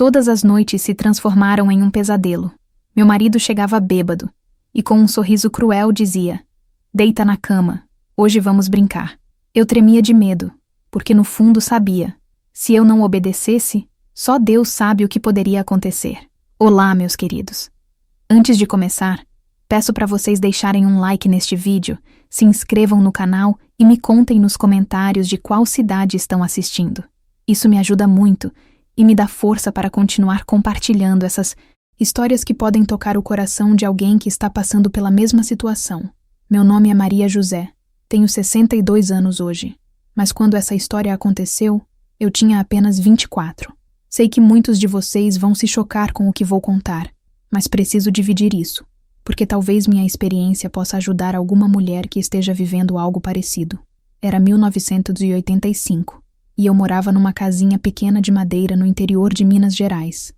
Todas as noites se transformaram em um pesadelo. Meu marido chegava bêbado e com um sorriso cruel dizia: "Deita na cama, hoje vamos brincar." Eu tremia de medo, porque no fundo sabia, se eu não obedecesse, só Deus sabe o que poderia acontecer. Olá, meus queridos. Antes de começar, peço para vocês deixarem um like neste vídeo, se inscrevam no canal e me contem nos comentários de qual cidade estão assistindo. Isso me ajuda muito e me dá força para continuar compartilhando essas histórias que podem tocar o coração de alguém que está passando pela mesma situação. Meu nome é Maria José, tenho 62 anos hoje, mas quando essa história aconteceu, eu tinha apenas 24. Sei que muitos de vocês vão se chocar com o que vou contar, mas preciso dividir isso, porque talvez minha experiência possa ajudar alguma mulher que esteja vivendo algo parecido. Era 1985, e eu morava numa casinha pequena de madeira no interior de Minas Gerais,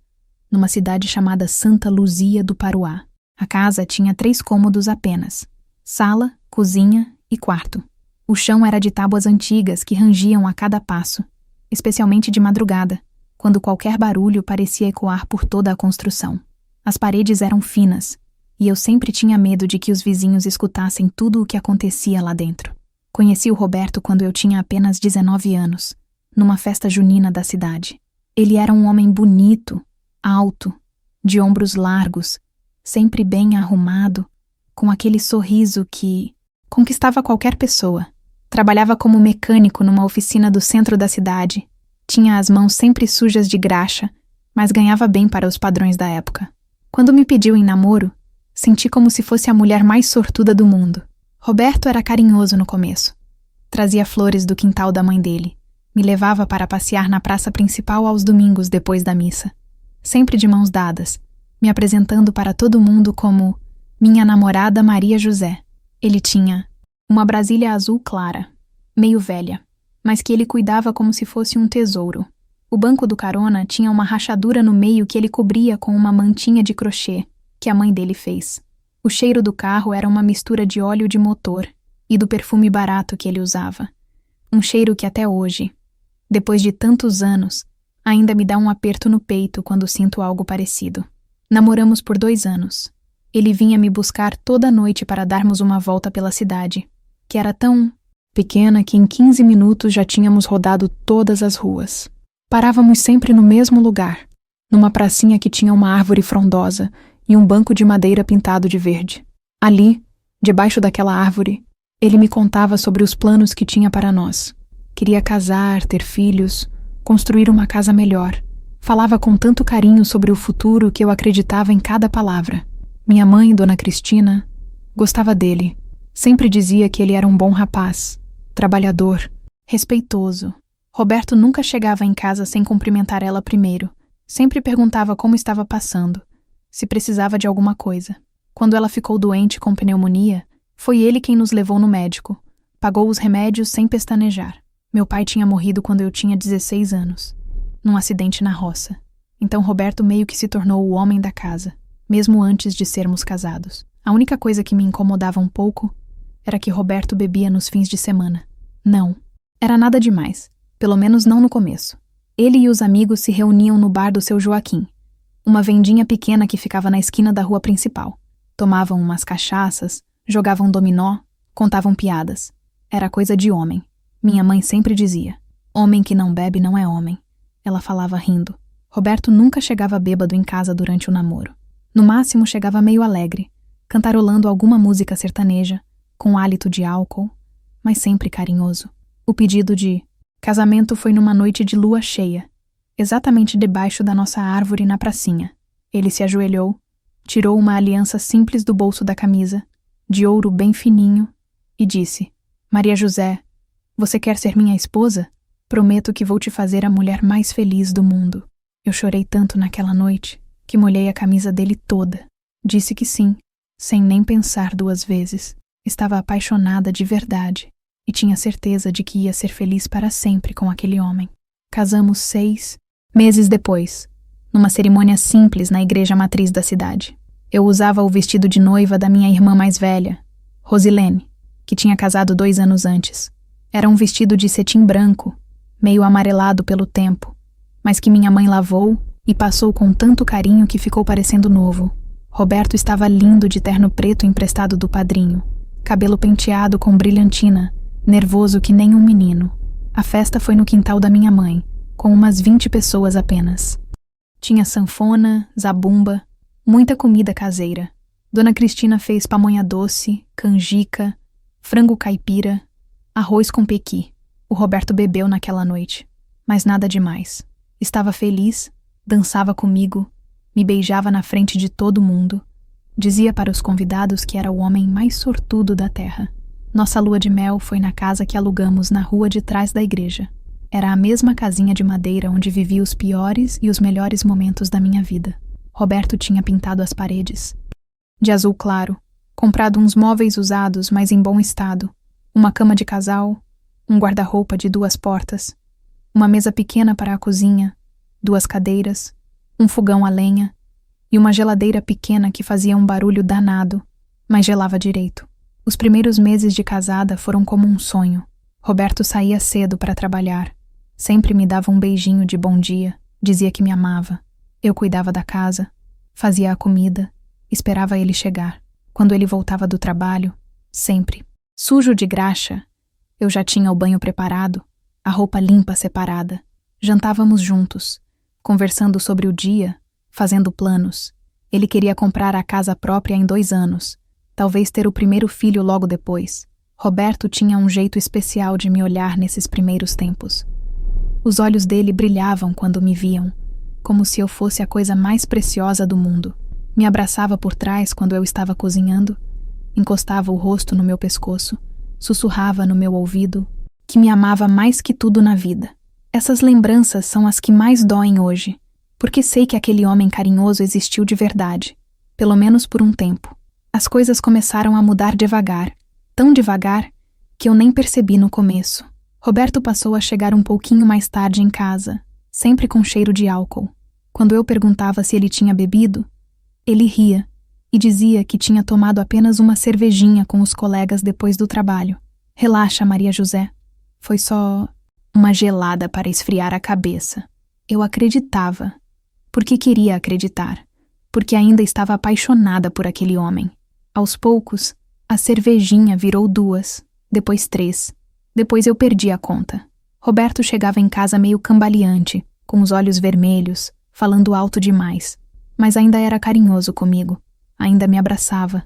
numa cidade chamada Santa Luzia do Paruá. A casa tinha 3 cômodos apenas: sala, cozinha e quarto. O chão era de tábuas antigas que rangiam a cada passo, especialmente de madrugada, quando qualquer barulho parecia ecoar por toda a construção. As paredes eram finas, e eu sempre tinha medo de que os vizinhos escutassem tudo o que acontecia lá dentro. Conheci o Roberto quando eu tinha apenas 19 anos, numa festa junina da cidade. Ele era um homem bonito, alto, de ombros largos, sempre bem arrumado, com aquele sorriso que conquistava qualquer pessoa. Trabalhava como mecânico numa oficina do centro da cidade. Tinha as mãos sempre sujas de graxa, mas ganhava bem para os padrões da época. Quando me pediu em namoro, senti como se fosse a mulher mais sortuda do mundo. Roberto era carinhoso no começo. Trazia flores do quintal da mãe dele. Me levava para passear na praça principal aos domingos depois da missa. Sempre de mãos dadas, me apresentando para todo mundo como minha namorada Maria José. Ele tinha uma Brasília azul clara, meio velha, mas que ele cuidava como se fosse um tesouro. O banco do carona tinha uma rachadura no meio que ele cobria com uma mantinha de crochê que a mãe dele fez. O cheiro do carro era uma mistura de óleo de motor e do perfume barato que ele usava. Um cheiro que até hoje, depois de tantos anos, ainda me dá um aperto no peito quando sinto algo parecido. Namoramos por 2 anos. Ele vinha me buscar toda noite para darmos uma volta pela cidade, que era tão pequena que em 15 minutos já tínhamos rodado todas as ruas. Parávamos sempre no mesmo lugar, numa pracinha que tinha uma árvore frondosa e um banco de madeira pintado de verde. Ali, debaixo daquela árvore, ele me contava sobre os planos que tinha para nós. Queria casar, ter filhos, construir uma casa melhor. Falava com tanto carinho sobre o futuro que eu acreditava em cada palavra. Minha mãe, Dona Cristina, gostava dele. Sempre dizia que ele era um bom rapaz, trabalhador, respeitoso. Roberto nunca chegava em casa sem cumprimentar ela primeiro. Sempre perguntava como estava passando, se precisava de alguma coisa. Quando ela ficou doente com pneumonia, foi ele quem nos levou no médico. Pagou os remédios sem pestanejar. Meu pai tinha morrido quando eu tinha 16 anos, num acidente na roça. Então Roberto meio que se tornou o homem da casa, mesmo antes de sermos casados. A única coisa que me incomodava um pouco era que Roberto bebia nos fins de semana. Não, era nada demais, pelo menos não no começo. Ele e os amigos se reuniam no bar do seu Joaquim, uma vendinha pequena que ficava na esquina da rua principal. Tomavam umas cachaças, jogavam dominó, contavam piadas. Era coisa de homem. Minha mãe sempre dizia: "Homem que não bebe não é homem." Ela falava rindo. Roberto nunca chegava bêbado em casa durante o namoro. No máximo chegava meio alegre, cantarolando alguma música sertaneja, com hálito de álcool, mas sempre carinhoso. O pedido de casamento foi numa noite de lua cheia, exatamente debaixo da nossa árvore na pracinha. Ele se ajoelhou, tirou uma aliança simples do bolso da camisa, de ouro bem fininho, e disse: "Maria José, você quer ser minha esposa? Prometo que vou te fazer a mulher mais feliz do mundo." Eu chorei tanto naquela noite que molhei a camisa dele toda. Disse que sim, sem nem pensar 2 vezes. Estava apaixonada de verdade e tinha certeza de que ia ser feliz para sempre com aquele homem. Casamos 6 meses depois, numa cerimônia simples na igreja matriz da cidade. Eu usava o vestido de noiva da minha irmã mais velha, Rosilene, que tinha casado 2 anos antes. Era um vestido de cetim branco, meio amarelado pelo tempo, mas que minha mãe lavou e passou com tanto carinho que ficou parecendo novo. Roberto estava lindo de terno preto emprestado do padrinho, cabelo penteado com brilhantina, nervoso que nem um menino. A festa foi no quintal da minha mãe, com umas 20 pessoas apenas. Tinha sanfona, zabumba, muita comida caseira. Dona Cristina fez pamonha doce, canjica, frango caipira, arroz com pequi. O Roberto bebeu naquela noite, mas nada demais. Estava feliz, dançava comigo, me beijava na frente de todo mundo. Dizia para os convidados que era o homem mais sortudo da terra. Nossa lua de mel foi na casa que alugamos na rua de trás da igreja. Era a mesma casinha de madeira onde vivi os piores e os melhores momentos da minha vida. Roberto tinha pintado as paredes de azul claro, comprado uns móveis usados, mas em bom estado, uma cama de casal, um guarda-roupa de 2 portas, uma mesa pequena para a cozinha, 2 cadeiras, um fogão a lenha e uma geladeira pequena que fazia um barulho danado, mas gelava direito. Os primeiros meses de casada foram como um sonho. Roberto saía cedo para trabalhar. Sempre me dava um beijinho de bom dia, dizia que me amava. Eu cuidava da casa, fazia a comida, esperava ele chegar. Quando ele voltava do trabalho, sempre, sujo de graxa, eu já tinha o banho preparado, a roupa limpa separada. Jantávamos juntos, conversando sobre o dia, fazendo planos. Ele queria comprar a casa própria em 2 anos, talvez ter o primeiro filho logo depois. Roberto tinha um jeito especial de me olhar nesses primeiros tempos. Os olhos dele brilhavam quando me viam, como se eu fosse a coisa mais preciosa do mundo. Me abraçava por trás quando eu estava cozinhando, encostava o rosto no meu pescoço, sussurrava no meu ouvido que me amava mais que tudo na vida. Essas lembranças são as que mais doem hoje, porque sei que aquele homem carinhoso existiu de verdade, pelo menos por um tempo. As coisas começaram a mudar devagar, tão devagar que eu nem percebi no começo. Roberto passou a chegar um pouquinho mais tarde em casa, sempre com cheiro de álcool. Quando eu perguntava se ele tinha bebido, ele ria e dizia que tinha tomado apenas uma cervejinha com os colegas depois do trabalho. Relaxa, Maria José. Foi só uma gelada para esfriar a cabeça. Eu acreditava, porque queria acreditar, porque ainda estava apaixonada por aquele homem. Aos poucos, a cervejinha virou 2, depois 3. Depois eu perdi a conta. Roberto chegava em casa meio cambaleante, com os olhos vermelhos, falando alto demais. Mas ainda era carinhoso comigo, ainda me abraçava,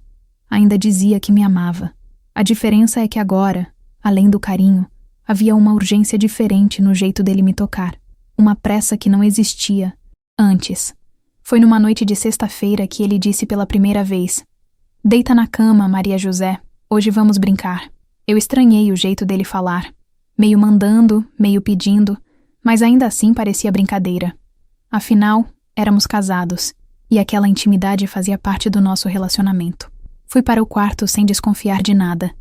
ainda dizia que me amava. A diferença é que agora, além do carinho, havia uma urgência diferente no jeito dele me tocar, uma pressa que não existia antes. Foi numa noite de sexta-feira que ele disse pela primeira vez: "Deita na cama, Maria José, hoje vamos brincar." Eu estranhei o jeito dele falar, meio mandando, meio pedindo, mas ainda assim parecia brincadeira. Afinal, éramos casados, e aquela intimidade fazia parte do nosso relacionamento. Fui para o quarto sem desconfiar de nada,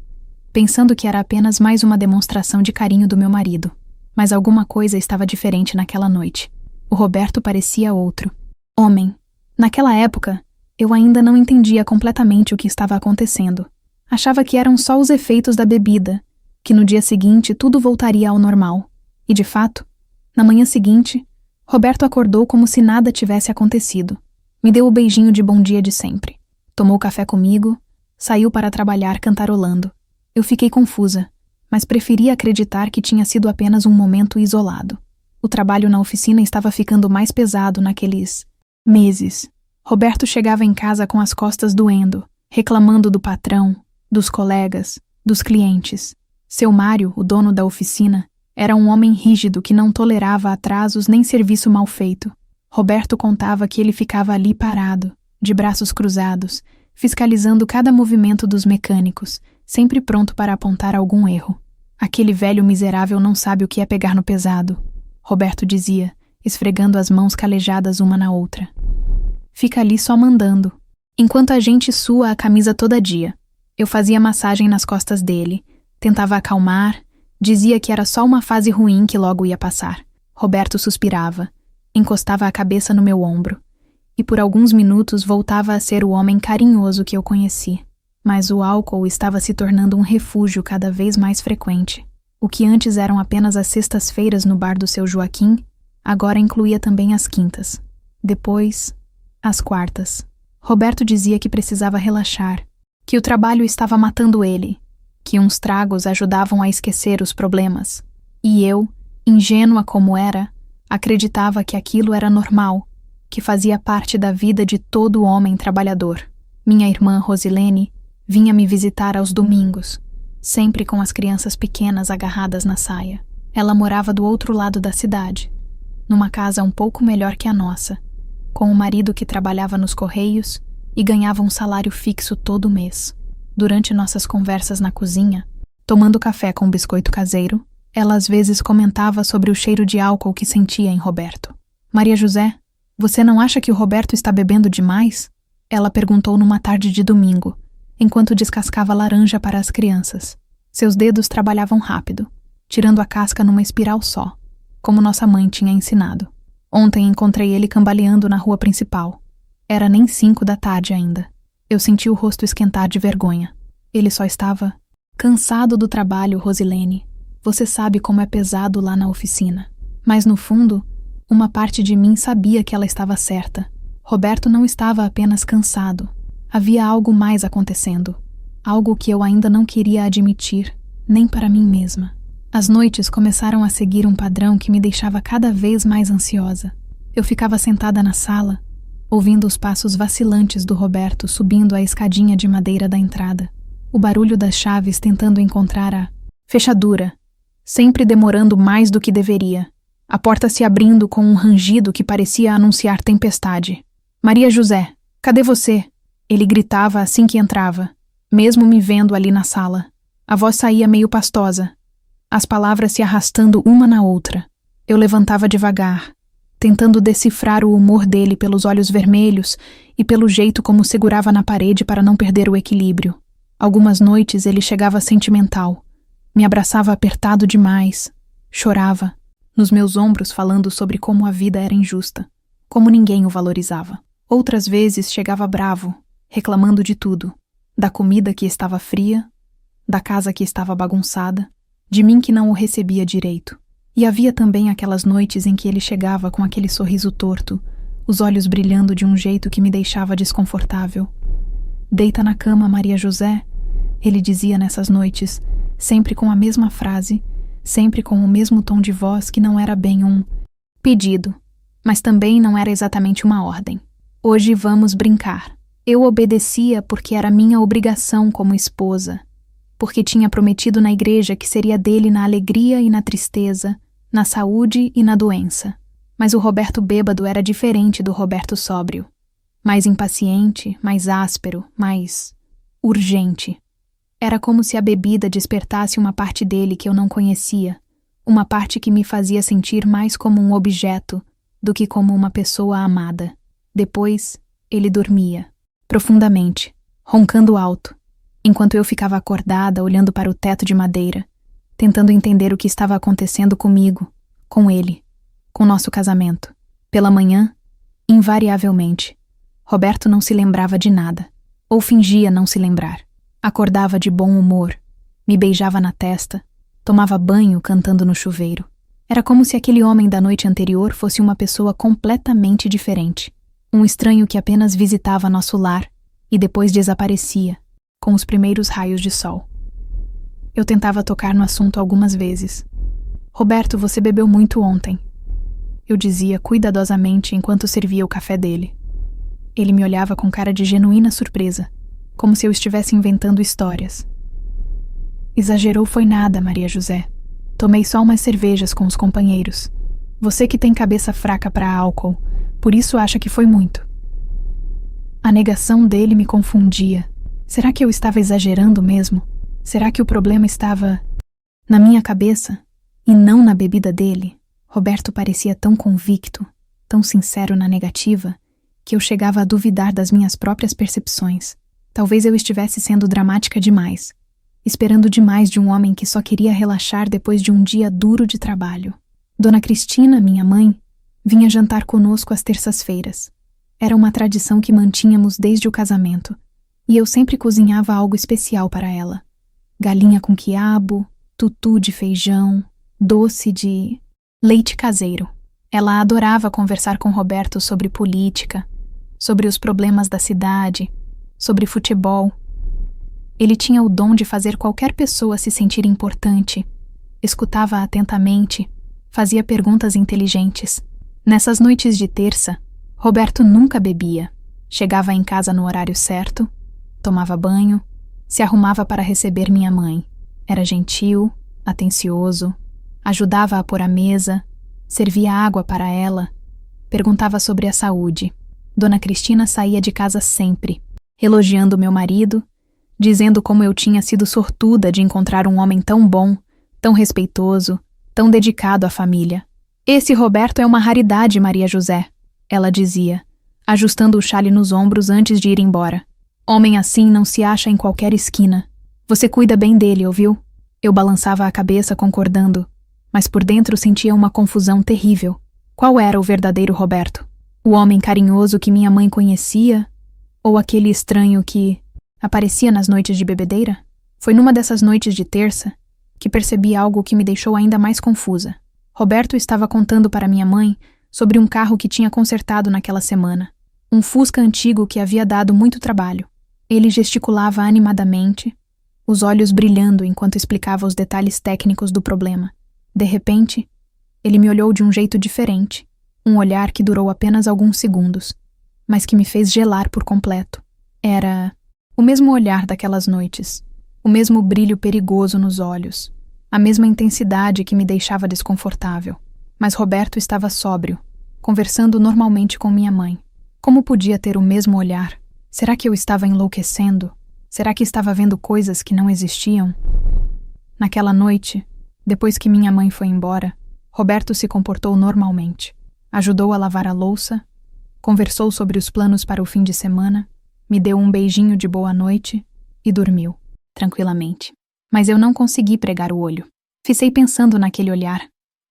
pensando que era apenas mais uma demonstração de carinho do meu marido. Mas alguma coisa estava diferente naquela noite. O Roberto parecia outro. Homem. Naquela época, eu ainda não entendia completamente o que estava acontecendo. Achava que eram só os efeitos da bebida, que no dia seguinte tudo voltaria ao normal. E de fato, na manhã seguinte, Roberto acordou como se nada tivesse acontecido. Me deu o beijinho de bom dia de sempre. Tomou café comigo, saiu para trabalhar cantarolando. Eu fiquei confusa, mas preferi acreditar que tinha sido apenas um momento isolado. O trabalho na oficina estava ficando mais pesado naqueles meses. Roberto chegava em casa com as costas doendo, reclamando do patrão, dos colegas, dos clientes. Seu Mário, o dono da oficina, era um homem rígido que não tolerava atrasos nem serviço mal feito. Roberto contava que ele ficava ali parado, de braços cruzados, fiscalizando cada movimento dos mecânicos, sempre pronto para apontar algum erro. Aquele velho miserável não sabe o que é pegar no pesado, Roberto dizia, esfregando as mãos calejadas uma na outra. Fica ali só mandando, enquanto a gente sua a camisa todo dia. Eu fazia massagem nas costas dele, tentava acalmar, dizia que era só uma fase ruim que logo ia passar. Roberto suspirava, encostava a cabeça no meu ombro, e por alguns minutos voltava a ser o homem carinhoso que eu conheci. Mas o álcool estava se tornando um refúgio cada vez mais frequente. O que antes eram apenas as sextas-feiras no bar do seu Joaquim, agora incluía também as quintas. Depois, às quartas, Roberto dizia que precisava relaxar, que o trabalho estava matando ele, que uns tragos ajudavam a esquecer os problemas. E eu, ingênua como era, acreditava que aquilo era normal, que fazia parte da vida de todo homem trabalhador. Minha irmã Rosilene vinha me visitar aos domingos, sempre com as crianças pequenas agarradas na saia. Ela morava do outro lado da cidade, numa casa um pouco melhor que a nossa, com um marido que trabalhava nos correios e ganhava um salário fixo todo mês. Durante nossas conversas na cozinha, tomando café com biscoito caseiro, ela às vezes comentava sobre o cheiro de álcool que sentia em Roberto. Maria José, você não acha que o Roberto está bebendo demais? Ela perguntou numa tarde de domingo, enquanto descascava laranja para as crianças. Seus dedos trabalhavam rápido, tirando a casca numa espiral só, como nossa mãe tinha ensinado. Ontem encontrei ele cambaleando na rua principal. Era nem 5 da tarde ainda. Eu senti o rosto esquentar de vergonha. Ele só estava cansado do trabalho, Rosilene. Você sabe como é pesado lá na oficina. Mas no fundo, uma parte de mim sabia que ela estava certa. Roberto não estava apenas cansado. Havia algo mais acontecendo. Algo que eu ainda não queria admitir, nem para mim mesma. As noites começaram a seguir um padrão que me deixava cada vez mais ansiosa. Eu ficava sentada na sala, ouvindo os passos vacilantes do Roberto subindo a escadinha de madeira da entrada. O barulho das chaves tentando encontrar a fechadura, sempre demorando mais do que deveria. A porta se abrindo com um rangido que parecia anunciar tempestade. Maria José, cadê você? Ele gritava assim que entrava, mesmo me vendo ali na sala. A voz saía meio pastosa, as palavras se arrastando uma na outra. Eu levantava devagar, tentando decifrar o humor dele pelos olhos vermelhos e pelo jeito como segurava na parede para não perder o equilíbrio. Algumas noites ele chegava sentimental, me abraçava apertado demais, chorava, nos meus ombros falando sobre como a vida era injusta, como ninguém o valorizava. Outras vezes chegava bravo, reclamando de tudo, da comida que estava fria, da casa que estava bagunçada, de mim que não o recebia direito. E havia também aquelas noites em que ele chegava com aquele sorriso torto, os olhos brilhando de um jeito que me deixava desconfortável. Deita na cama, Maria José, ele dizia nessas noites, sempre com a mesma frase, sempre com o mesmo tom de voz que não era bem um pedido, mas também não era exatamente uma ordem. Hoje vamos brincar. Eu obedecia porque era minha obrigação como esposa, porque tinha prometido na igreja que seria dele na alegria e na tristeza, na saúde e na doença. Mas o Roberto bêbado era diferente do Roberto sóbrio. Mais impaciente, mais áspero, mais urgente. Era como se a bebida despertasse uma parte dele que eu não conhecia, uma parte que me fazia sentir mais como um objeto do que como uma pessoa amada. Depois, ele dormia, profundamente, roncando alto, enquanto eu ficava acordada olhando para o teto de madeira, tentando entender o que estava acontecendo comigo, com ele, com nosso casamento. Pela manhã, invariavelmente, Roberto não se lembrava de nada, ou fingia não se lembrar. Acordava de bom humor, me beijava na testa, tomava banho cantando no chuveiro. Era como se aquele homem da noite anterior fosse uma pessoa completamente diferente. Um estranho que apenas visitava nosso lar e depois desaparecia, com os primeiros raios de sol. Eu tentava tocar no assunto algumas vezes. Roberto, você bebeu muito ontem. Eu dizia cuidadosamente enquanto servia o café dele. Ele me olhava com cara de genuína surpresa, como se eu estivesse inventando histórias. Exagerou foi nada, Maria José. Tomei só umas cervejas com os companheiros. Você que tem cabeça fraca para álcool, por isso acha que foi muito. A negação dele me confundia. Será que eu estava exagerando mesmo? Será que o problema estava na minha cabeça e não na bebida dele? Roberto parecia tão convicto, tão sincero na negativa, que eu chegava a duvidar das minhas próprias percepções. Talvez eu estivesse sendo dramática demais, esperando demais de um homem que só queria relaxar depois de um dia duro de trabalho. Dona Cristina, minha mãe, vinha jantar conosco às terças-feiras. Era uma tradição que mantínhamos desde o casamento, e eu sempre cozinhava algo especial para ela. Galinha com quiabo, tutu de feijão, doce de leite caseiro. Ela adorava conversar com Roberto sobre política, sobre os problemas da cidade, sobre futebol. Ele tinha o dom de fazer qualquer pessoa se sentir importante. Escutava atentamente, fazia perguntas inteligentes. Nessas noites de terça, Roberto nunca bebia. Chegava em casa no horário certo, tomava banho, se arrumava para receber minha mãe. Era gentil, atencioso, ajudava a pôr a mesa, servia água para ela, perguntava sobre a saúde. Dona Cristina saía de casa sempre, elogiando meu marido, dizendo como eu tinha sido sortuda de encontrar um homem tão bom, tão respeitoso, tão dedicado à família. Esse Roberto é uma raridade, Maria José, ela dizia, ajustando o chale nos ombros antes de ir embora. Homem assim não se acha em qualquer esquina. Você cuida bem dele, ouviu? Eu balançava a cabeça concordando, mas por dentro sentia uma confusão terrível. Qual era o verdadeiro Roberto? O homem carinhoso que minha mãe conhecia? Ou aquele estranho que aparecia nas noites de bebedeira? Foi numa dessas noites de terça que percebi algo que me deixou ainda mais confusa. Roberto estava contando para minha mãe sobre um carro que tinha consertado naquela semana. Um Fusca antigo que havia dado muito trabalho. Ele gesticulava animadamente, os olhos brilhando enquanto explicava os detalhes técnicos do problema. De repente, ele me olhou de um jeito diferente, um olhar que durou apenas alguns segundos, mas que me fez gelar por completo. Era o mesmo olhar daquelas noites, o mesmo brilho perigoso nos olhos, a mesma intensidade que me deixava desconfortável. Mas Roberto estava sóbrio, conversando normalmente com minha mãe. Como podia ter o mesmo olhar? Será que eu estava enlouquecendo? Será que estava vendo coisas que não existiam? Naquela noite, depois que minha mãe foi embora, Roberto se comportou normalmente. Ajudou a lavar a louça, conversou sobre os planos para o fim de semana, me deu um beijinho de boa noite e dormiu, tranquilamente. Mas eu não consegui pregar o olho. Fiquei pensando naquele olhar,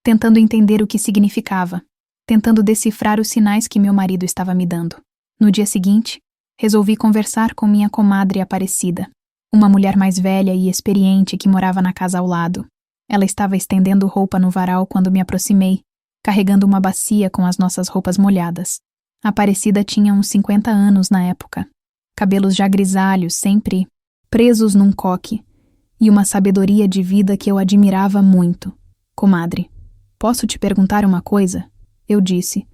tentando entender o que significava, tentando decifrar os sinais que meu marido estava me dando. No dia seguinte, resolvi conversar com minha comadre Aparecida, uma mulher mais velha e experiente que morava na casa ao lado. Ela estava estendendo roupa no varal quando me aproximei, carregando uma bacia com as nossas roupas molhadas. Aparecida tinha uns 50 anos na época, cabelos já grisalhos, sempre presos num coque, e uma sabedoria de vida que eu admirava muito. Comadre, posso te perguntar uma coisa? Eu disse,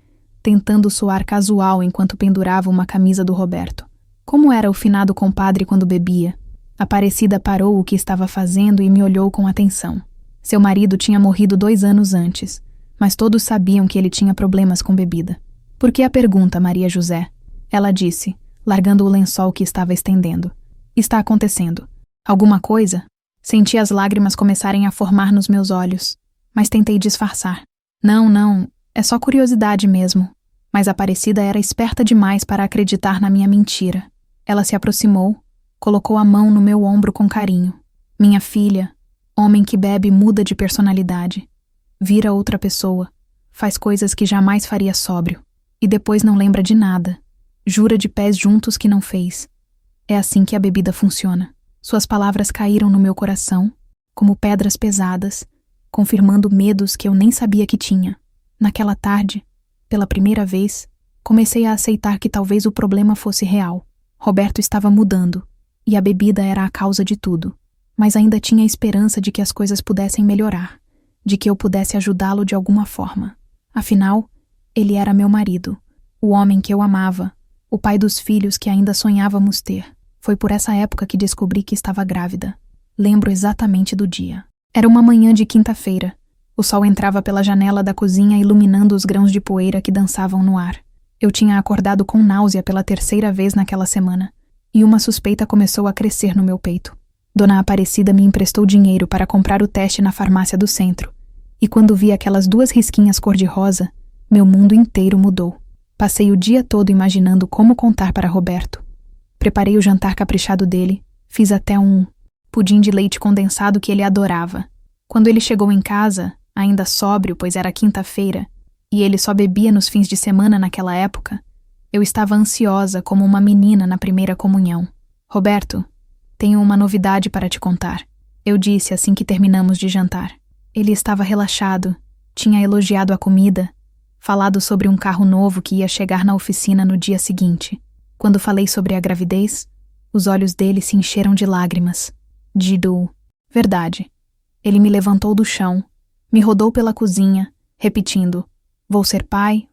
tentando soar casual enquanto pendurava uma camisa do Roberto. Como era o finado compadre quando bebia? Aparecida parou o que estava fazendo e me olhou com atenção. Seu marido tinha morrido 2 anos antes, mas todos sabiam que ele tinha problemas com bebida. Por que a pergunta, Maria José? Ela disse, largando o lençol que estava estendendo. Está acontecendo. Alguma coisa? Senti as lágrimas começarem a formar nos meus olhos, mas tentei disfarçar. Não, é só curiosidade mesmo. Mas Aparecida era esperta demais para acreditar na minha mentira. Ela se aproximou, colocou a mão no meu ombro com carinho. Minha filha, homem que bebe muda de personalidade. Vira outra pessoa, faz coisas que jamais faria sóbrio, e depois não lembra de nada. Jura de pés juntos que não fez. É assim que a bebida funciona. Suas palavras caíram no meu coração, como pedras pesadas, confirmando medos que eu nem sabia que tinha. Naquela tarde, pela primeira vez, comecei a aceitar que talvez o problema fosse real. Roberto estava mudando, e a bebida era a causa de tudo. Mas ainda tinha esperança de que as coisas pudessem melhorar, de que eu pudesse ajudá-lo de alguma forma. Afinal, ele era meu marido, o homem que eu amava, o pai dos filhos que ainda sonhávamos ter. Foi por essa época que descobri que estava grávida. Lembro exatamente do dia. Era uma manhã de quinta-feira. O sol entrava pela janela da cozinha iluminando os grãos de poeira que dançavam no ar. Eu tinha acordado com náusea pela 3ª vez naquela semana, e uma suspeita começou a crescer no meu peito. Dona Aparecida me emprestou dinheiro para comprar o teste na farmácia do centro, e quando vi aquelas 2 risquinhas cor-de-rosa, meu mundo inteiro mudou. Passei o dia todo imaginando como contar para Roberto. Preparei o jantar caprichado dele, fiz até um pudim de leite condensado que ele adorava. Quando ele chegou em casa, ainda sóbrio, pois era quinta-feira, e ele só bebia nos fins de semana naquela época, eu estava ansiosa como uma menina na primeira comunhão. Roberto, tenho uma novidade para te contar, eu disse assim que terminamos de jantar. Ele estava relaxado, tinha elogiado a comida, falado sobre um carro novo que ia chegar na oficina no dia seguinte. Quando falei sobre a gravidez, os olhos dele se encheram de lágrimas. Verdade. Ele me levantou do chão, me rodou pela cozinha, repetindo: vou ser pai,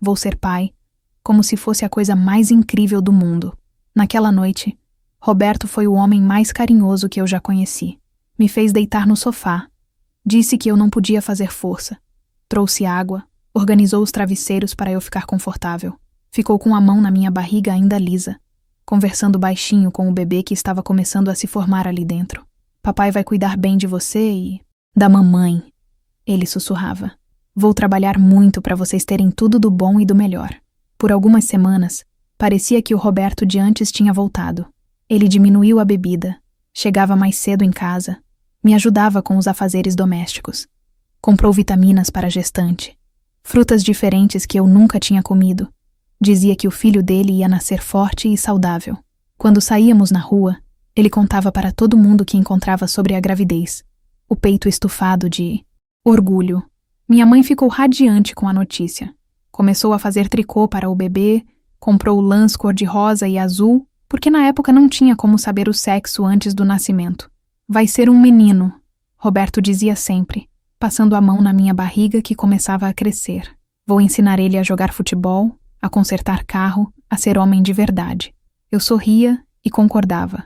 como se fosse a coisa mais incrível do mundo. Naquela noite, Roberto foi o homem mais carinhoso que eu já conheci. Me fez deitar no sofá. Disse que eu não podia fazer força. Trouxe água, organizou os travesseiros para eu ficar confortável. Ficou com a mão na minha barriga ainda lisa, conversando baixinho com o bebê que estava começando a se formar ali dentro. Papai vai cuidar bem de você e da mamãe, ele sussurrava. Vou trabalhar muito para vocês terem tudo do bom e do melhor. Por algumas semanas, parecia que o Roberto de antes tinha voltado. Ele diminuiu a bebida, chegava mais cedo em casa, me ajudava com os afazeres domésticos. Comprou vitaminas para a gestante, frutas diferentes que eu nunca tinha comido. Dizia que o filho dele ia nascer forte e saudável. Quando saíamos na rua, ele contava para todo mundo que encontrava sobre a gravidez, o peito estufado de orgulho. Minha mãe ficou radiante com a notícia. Começou a fazer tricô para o bebê, comprou lãs cor-de-rosa e azul, porque na época não tinha como saber o sexo antes do nascimento. Vai ser um menino, Roberto dizia sempre, passando a mão na minha barriga que começava a crescer. Vou ensinar ele a jogar futebol, a consertar carro, a ser homem de verdade. Eu sorria e concordava,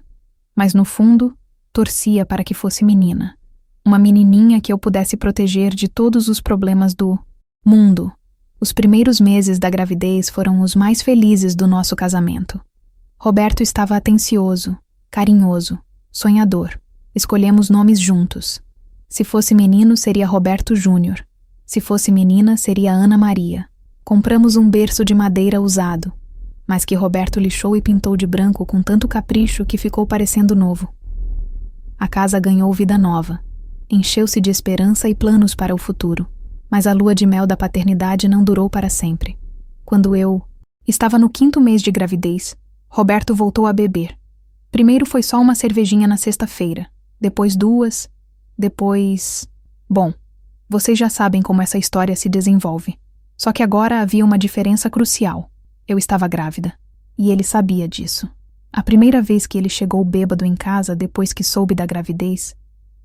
mas no fundo, torcia para que fosse menina. Uma menininha que eu pudesse proteger de todos os problemas do mundo. Os primeiros meses da gravidez foram os mais felizes do nosso casamento. Roberto estava atencioso, carinhoso, sonhador. Escolhemos nomes juntos. Se fosse menino, seria Roberto Júnior. Se fosse menina, seria Ana Maria. Compramos um berço de madeira usado, mas que Roberto lixou e pintou de branco com tanto capricho que ficou parecendo novo. A casa ganhou vida nova. Encheu-se de esperança e planos para o futuro. Mas a lua de mel da paternidade não durou para sempre. Quando eu estava no 5º mês de gravidez, Roberto voltou a beber. Primeiro foi só uma cervejinha na sexta-feira, depois 2, depois... Bom, vocês já sabem como essa história se desenvolve. Só que agora havia uma diferença crucial. Eu estava grávida, e ele sabia disso. A primeira vez que ele chegou bêbado em casa depois que soube da gravidez,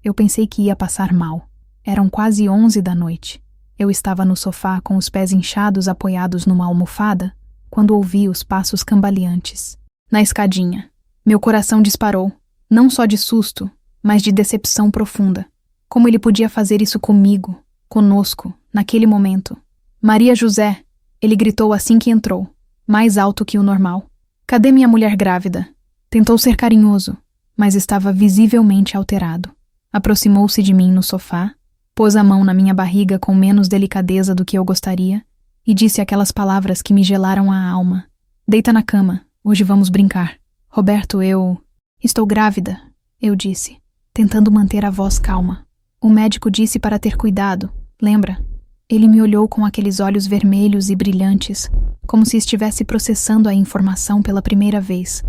eu pensei que ia passar mal. Eram quase 11 da noite. Eu estava no sofá com os pés inchados apoiados numa almofada, quando ouvi os passos cambaleantes. Na escadinha, meu coração disparou, não só de susto, mas de decepção profunda. Como ele podia fazer isso comigo, conosco, naquele momento? Maria José, ele gritou assim que entrou, mais alto que o normal. Cadê minha mulher grávida? Tentou ser carinhoso, mas estava visivelmente alterado. Aproximou-se de mim no sofá, pôs a mão na minha barriga com menos delicadeza do que eu gostaria e disse aquelas palavras que me gelaram a alma. Deita na cama, hoje vamos brincar. Roberto, eu... Estou grávida, eu disse, tentando manter a voz calma. O médico disse para ter cuidado, lembra? Ele me olhou com aqueles olhos vermelhos e brilhantes, como se estivesse processando a informação pela primeira vez.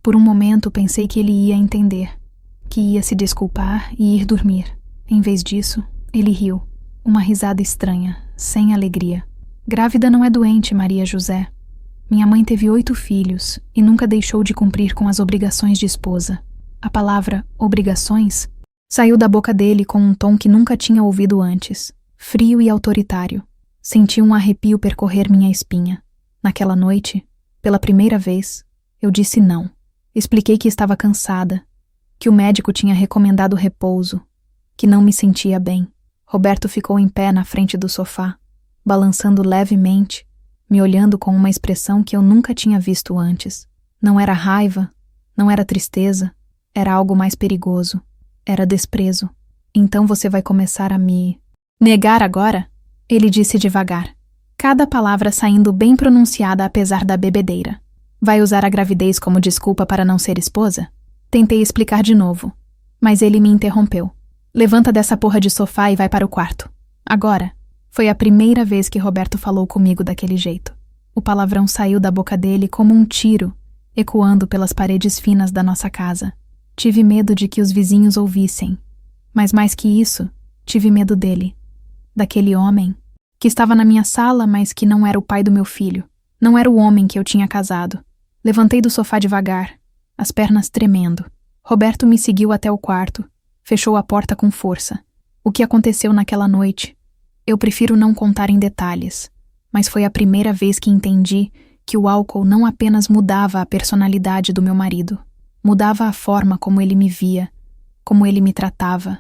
Por um momento pensei que ele ia entender, que ia se desculpar e ir dormir. Em vez disso, ele riu, uma risada estranha, sem alegria. Grávida não é doente, Maria José. Minha mãe teve 8 filhos e nunca deixou de cumprir com as obrigações de esposa. A palavra obrigações saiu da boca dele com um tom que nunca tinha ouvido antes, frio e autoritário. Senti um arrepio percorrer minha espinha. Naquela noite, pela primeira vez, eu disse não. Expliquei que estava cansada, que o médico tinha recomendado repouso, que não me sentia bem. Roberto ficou em pé na frente do sofá, balançando levemente, me olhando com uma expressão que eu nunca tinha visto antes. Não era raiva, não era tristeza, era algo mais perigoso. Era desprezo. Então você vai começar a me negar agora? Ele disse devagar, cada palavra saindo bem pronunciada apesar da bebedeira. Vai usar a gravidez como desculpa para não ser esposa? Tentei explicar de novo, mas ele me interrompeu. Levanta dessa porra de sofá e vai para o quarto. Agora. Foi a primeira vez que Roberto falou comigo daquele jeito. O palavrão saiu da boca dele como um tiro, ecoando pelas paredes finas da nossa casa. Tive medo de que os vizinhos ouvissem. Mas mais que isso, tive medo dele. Daquele homem que estava na minha sala, mas que não era o pai do meu filho. Não era o homem que eu tinha casado. Levantei do sofá devagar, as pernas tremendo. Roberto me seguiu até o quarto, fechou a porta com força. O que aconteceu naquela noite? Eu prefiro não contar em detalhes, mas foi a primeira vez que entendi que o álcool não apenas mudava a personalidade do meu marido, mudava a forma como ele me via, como ele me tratava,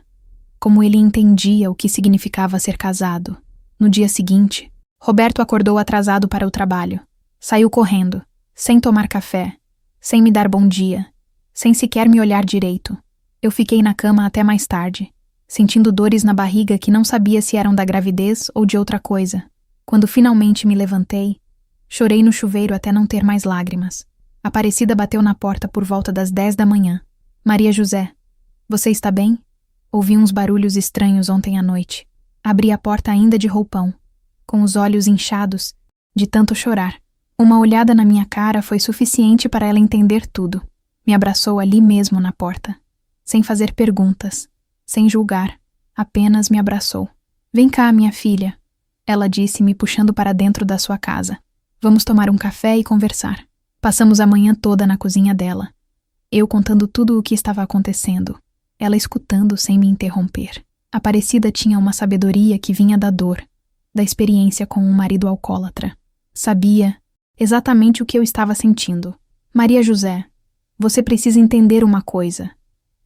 como ele entendia o que significava ser casado. No dia seguinte, Roberto acordou atrasado para o trabalho. Saiu correndo, sem tomar café, sem me dar bom dia, sem sequer me olhar direito. Eu fiquei na cama até mais tarde, sentindo dores na barriga que não sabia se eram da gravidez ou de outra coisa. Quando finalmente me levantei, chorei no chuveiro até não ter mais lágrimas. Aparecida bateu na porta por volta das 10 da manhã. Maria José, você está bem? Ouvi uns barulhos estranhos ontem à noite. Abri a porta ainda de roupão, com os olhos inchados, de tanto chorar. Uma olhada na minha cara foi suficiente para ela entender tudo. Me abraçou ali mesmo na porta, sem fazer perguntas, sem julgar, apenas me abraçou. Vem cá, minha filha, ela disse, me puxando para dentro da sua casa. Vamos tomar um café e conversar. Passamos a manhã toda na cozinha dela, eu contando tudo o que estava acontecendo, ela escutando sem me interromper. Aparecida tinha uma sabedoria que vinha da dor, da experiência com um marido alcoólatra. Sabia exatamente o que eu estava sentindo. Maria José, você precisa entender uma coisa,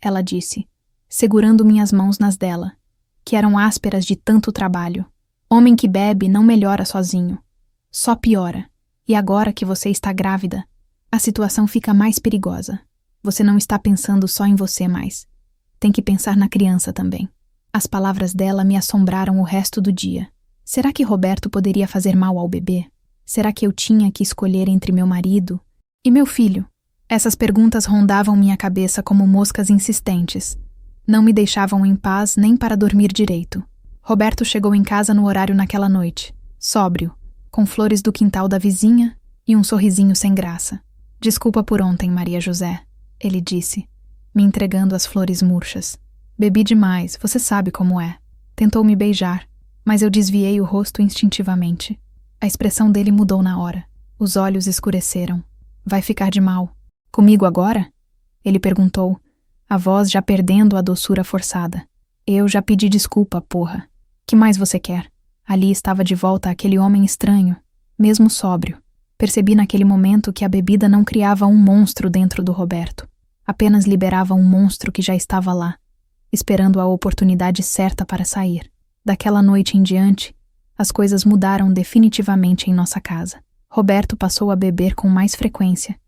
ela disse, segurando minhas mãos nas dela, que eram ásperas de tanto trabalho. Homem que bebe não melhora sozinho, só piora. E agora que você está grávida, a situação fica mais perigosa. Você não está pensando só em você mais. Tem que pensar na criança também. As palavras dela me assombraram o resto do dia. Será que Roberto poderia fazer mal ao bebê? Será que eu tinha que escolher entre meu marido e meu filho? Essas perguntas rondavam minha cabeça como moscas insistentes. Não me deixavam em paz nem para dormir direito. Roberto chegou em casa no horário naquela noite, sóbrio, com flores do quintal da vizinha e um sorrisinho sem graça. Desculpa por ontem, Maria José, ele disse, me entregando as flores murchas. Bebi demais, você sabe como é. Tentou me beijar, mas eu desviei o rosto instintivamente. A expressão dele mudou na hora. Os olhos escureceram. Vai ficar de mal. Comigo agora? Ele perguntou, a voz já perdendo a doçura forçada. Eu já pedi desculpa, porra. Que mais você quer? Ali estava de volta aquele homem estranho, mesmo sóbrio. Percebi naquele momento que a bebida não criava um monstro dentro do Roberto. Apenas liberava um monstro que já estava lá, esperando a oportunidade certa para sair. Daquela noite em diante, as coisas mudaram definitivamente em nossa casa. Roberto passou a beber com mais frequência,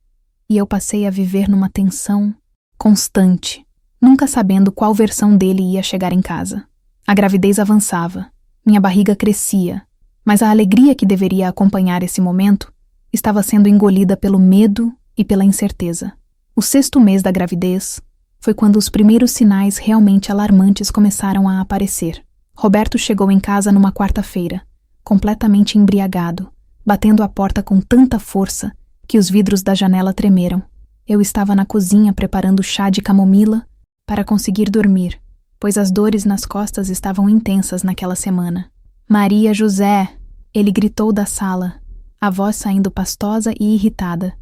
e eu passei a viver numa tensão constante, nunca sabendo qual versão dele ia chegar em casa. A gravidez avançava, minha barriga crescia, mas a alegria que deveria acompanhar esse momento estava sendo engolida pelo medo e pela incerteza. O 6º mês da gravidez foi quando os primeiros sinais realmente alarmantes começaram a aparecer. Roberto chegou em casa numa quarta-feira, completamente embriagado, batendo a porta com tanta força que os vidros da janela tremeram. Eu estava na cozinha preparando chá de camomila para conseguir dormir, pois as dores nas costas estavam intensas naquela semana. Maria José! Ele gritou da sala, a voz saindo pastosa e irritada.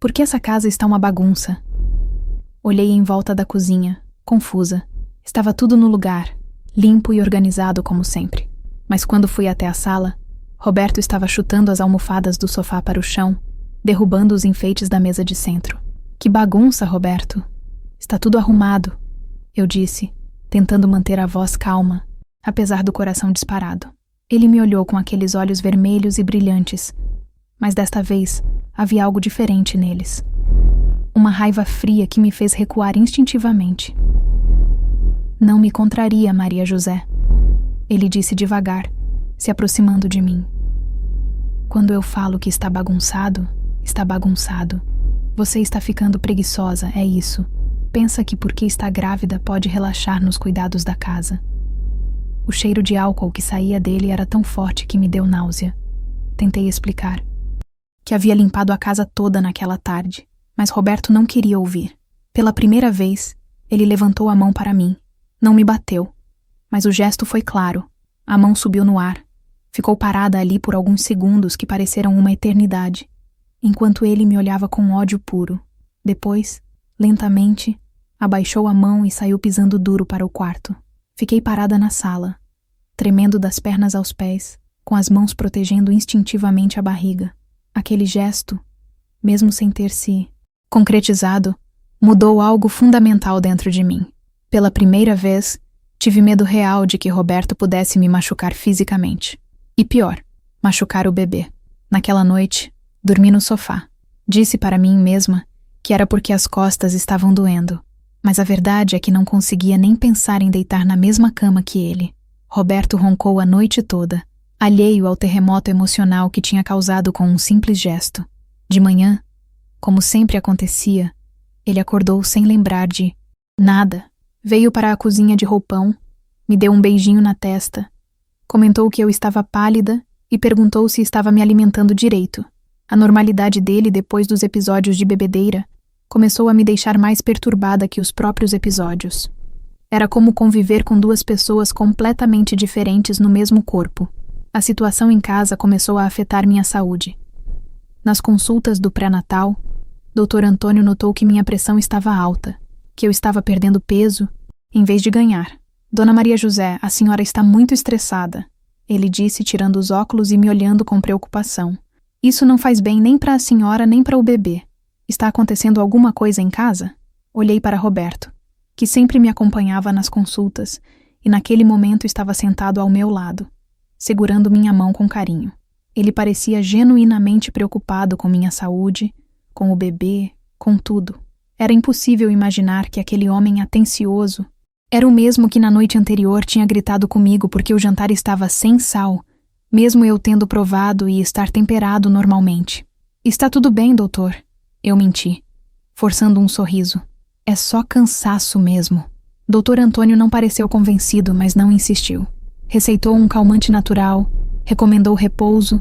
Por que essa casa está uma bagunça? Olhei em volta da cozinha, confusa. Estava tudo no lugar, limpo e organizado como sempre. Mas quando fui até a sala, Roberto estava chutando as almofadas do sofá para o chão, derrubando os enfeites da mesa de centro. Que bagunça, Roberto! Está tudo arrumado, eu disse, tentando manter a voz calma, apesar do coração disparado. Ele me olhou com aqueles olhos vermelhos e brilhantes, mas desta vez havia algo diferente neles. Uma raiva fria que me fez recuar instintivamente. Não me contraria, Maria José, ele disse devagar, se aproximando de mim. Quando eu falo que está bagunçado, está bagunçado. Você está ficando preguiçosa, é isso. Pensa que porque está grávida pode relaxar nos cuidados da casa. O cheiro de álcool que saía dele era tão forte que me deu náusea. Tentei explicar que havia limpado a casa toda naquela tarde, mas Roberto não queria ouvir. Pela primeira vez, ele levantou a mão para mim. Não me bateu, mas o gesto foi claro. A mão subiu no ar, Ficou parada ali por alguns segundos que pareceram uma eternidade, enquanto ele me olhava com ódio puro. Depois, lentamente, abaixou a mão e saiu pisando duro para o quarto. Fiquei parada na sala, tremendo das pernas aos pés, com as mãos protegendo instintivamente a barriga. Aquele gesto, mesmo sem ter se concretizado, mudou algo fundamental dentro de mim. Pela primeira vez, tive medo real de que Roberto pudesse me machucar fisicamente. E pior, machucar o bebê. Naquela noite, dormi no sofá. Disse para mim mesma que era porque as costas estavam doendo. Mas a verdade é que não conseguia nem pensar em deitar na mesma cama que ele. Roberto roncou a noite toda, alheio ao terremoto emocional que tinha causado com um simples gesto. De manhã, como sempre acontecia, ele acordou sem lembrar de nada. Veio para a cozinha de roupão, me deu um beijinho na testa, comentou que eu estava pálida e perguntou se estava me alimentando direito. A normalidade dele depois dos episódios de bebedeira começou a me deixar mais perturbada que os próprios episódios. Era como conviver com duas pessoas completamente diferentes no mesmo corpo. A situação em casa começou a afetar minha saúde. Nas consultas do pré-natal, Dr. Antônio notou que minha pressão estava alta, que eu estava perdendo peso, em vez de ganhar. Dona Maria José, a senhora está muito estressada, ele disse tirando os óculos e me olhando com preocupação. Isso não faz bem nem para a senhora nem para o bebê. Está acontecendo alguma coisa em casa? Olhei para Roberto, que sempre me acompanhava nas consultas, e naquele momento estava sentado ao meu lado, segurando minha mão com carinho. Ele parecia genuinamente preocupado com minha saúde, com o bebê, com tudo. Era impossível imaginar que aquele homem atencioso era o mesmo que na noite anterior tinha gritado comigo porque o jantar estava sem sal, mesmo eu tendo provado e estar temperado normalmente. Está tudo bem, doutor. Eu menti, forçando um sorriso. É só cansaço mesmo. Dr. Antônio não pareceu convencido, mas não insistiu. Receitou um calmante natural, recomendou repouso,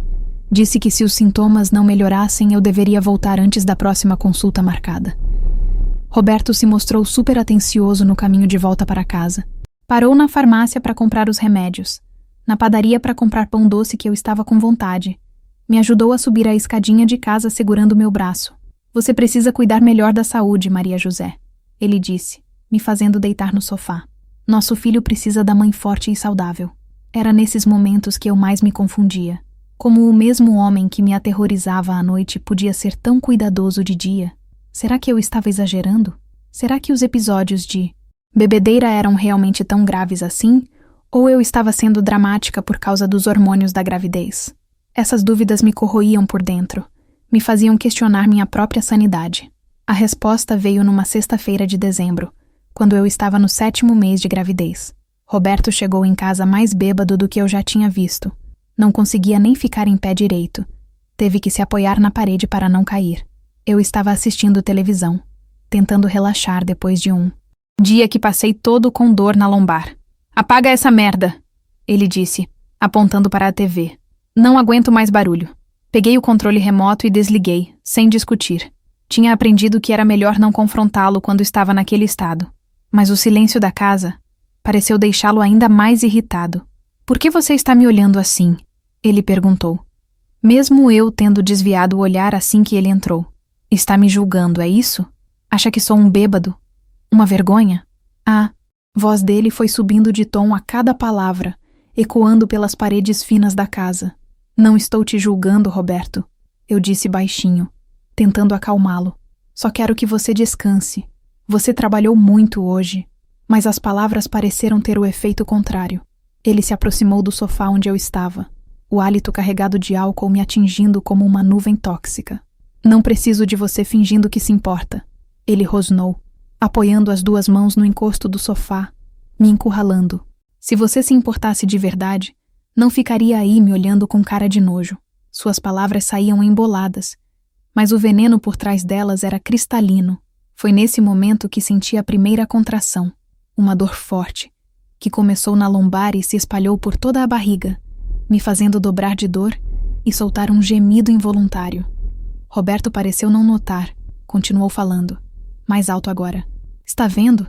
disse que se os sintomas não melhorassem eu deveria voltar antes da próxima consulta marcada. Roberto se mostrou super atencioso no caminho de volta para casa. Parou na farmácia para comprar os remédios, na padaria para comprar pão doce que eu estava com vontade. Me ajudou a subir a escadinha de casa segurando meu braço. Você precisa cuidar melhor da saúde, Maria José, ele disse, me fazendo deitar no sofá. Nosso filho precisa da mãe forte e saudável. Era nesses momentos que eu mais me confundia. Como o mesmo homem que me aterrorizava à noite podia ser tão cuidadoso de dia. Será que eu estava exagerando? Será que os episódios de bebedeira eram realmente tão graves assim? Ou eu estava sendo dramática por causa dos hormônios da gravidez? Essas dúvidas me corroíam por dentro, me faziam questionar minha própria sanidade. A resposta veio numa sexta-feira de dezembro, quando eu estava no 7º mês de gravidez. Roberto chegou em casa mais bêbado do que eu já tinha visto. Não conseguia nem ficar em pé direito. Teve que se apoiar na parede para não cair. Eu estava assistindo televisão, tentando relaxar depois de um dia que passei todo com dor na lombar. Apaga essa merda, ele disse, apontando para a TV. Não aguento mais barulho. Peguei o controle remoto e desliguei, sem discutir. Tinha aprendido que era melhor não confrontá-lo quando estava naquele estado. Mas o silêncio da casa pareceu deixá-lo ainda mais irritado. Por que você está me olhando assim? Ele perguntou. Mesmo eu tendo desviado o olhar assim que ele entrou. Está me julgando, é isso? Acha que sou um bêbado? Uma vergonha? A voz dele foi subindo de tom a cada palavra, ecoando pelas paredes finas da casa. Não estou te julgando, Roberto, eu disse baixinho, tentando acalmá-lo. Só quero que você descanse. Você trabalhou muito hoje. Mas as palavras pareceram ter o efeito contrário. Ele se aproximou do sofá onde eu estava, o hálito carregado de álcool me atingindo como uma nuvem tóxica. Não preciso de você fingindo que se importa. Ele rosnou, apoiando as duas mãos no encosto do sofá, me encurralando. Se você se importasse de verdade, não ficaria aí me olhando com cara de nojo. Suas palavras saíam emboladas, mas o veneno por trás delas era cristalino. Foi nesse momento que senti a primeira contração, uma dor forte, que começou na lombar e se espalhou por toda a barriga, me fazendo dobrar de dor e soltar um gemido involuntário. Roberto pareceu não notar, continuou falando, mais alto agora. Está vendo?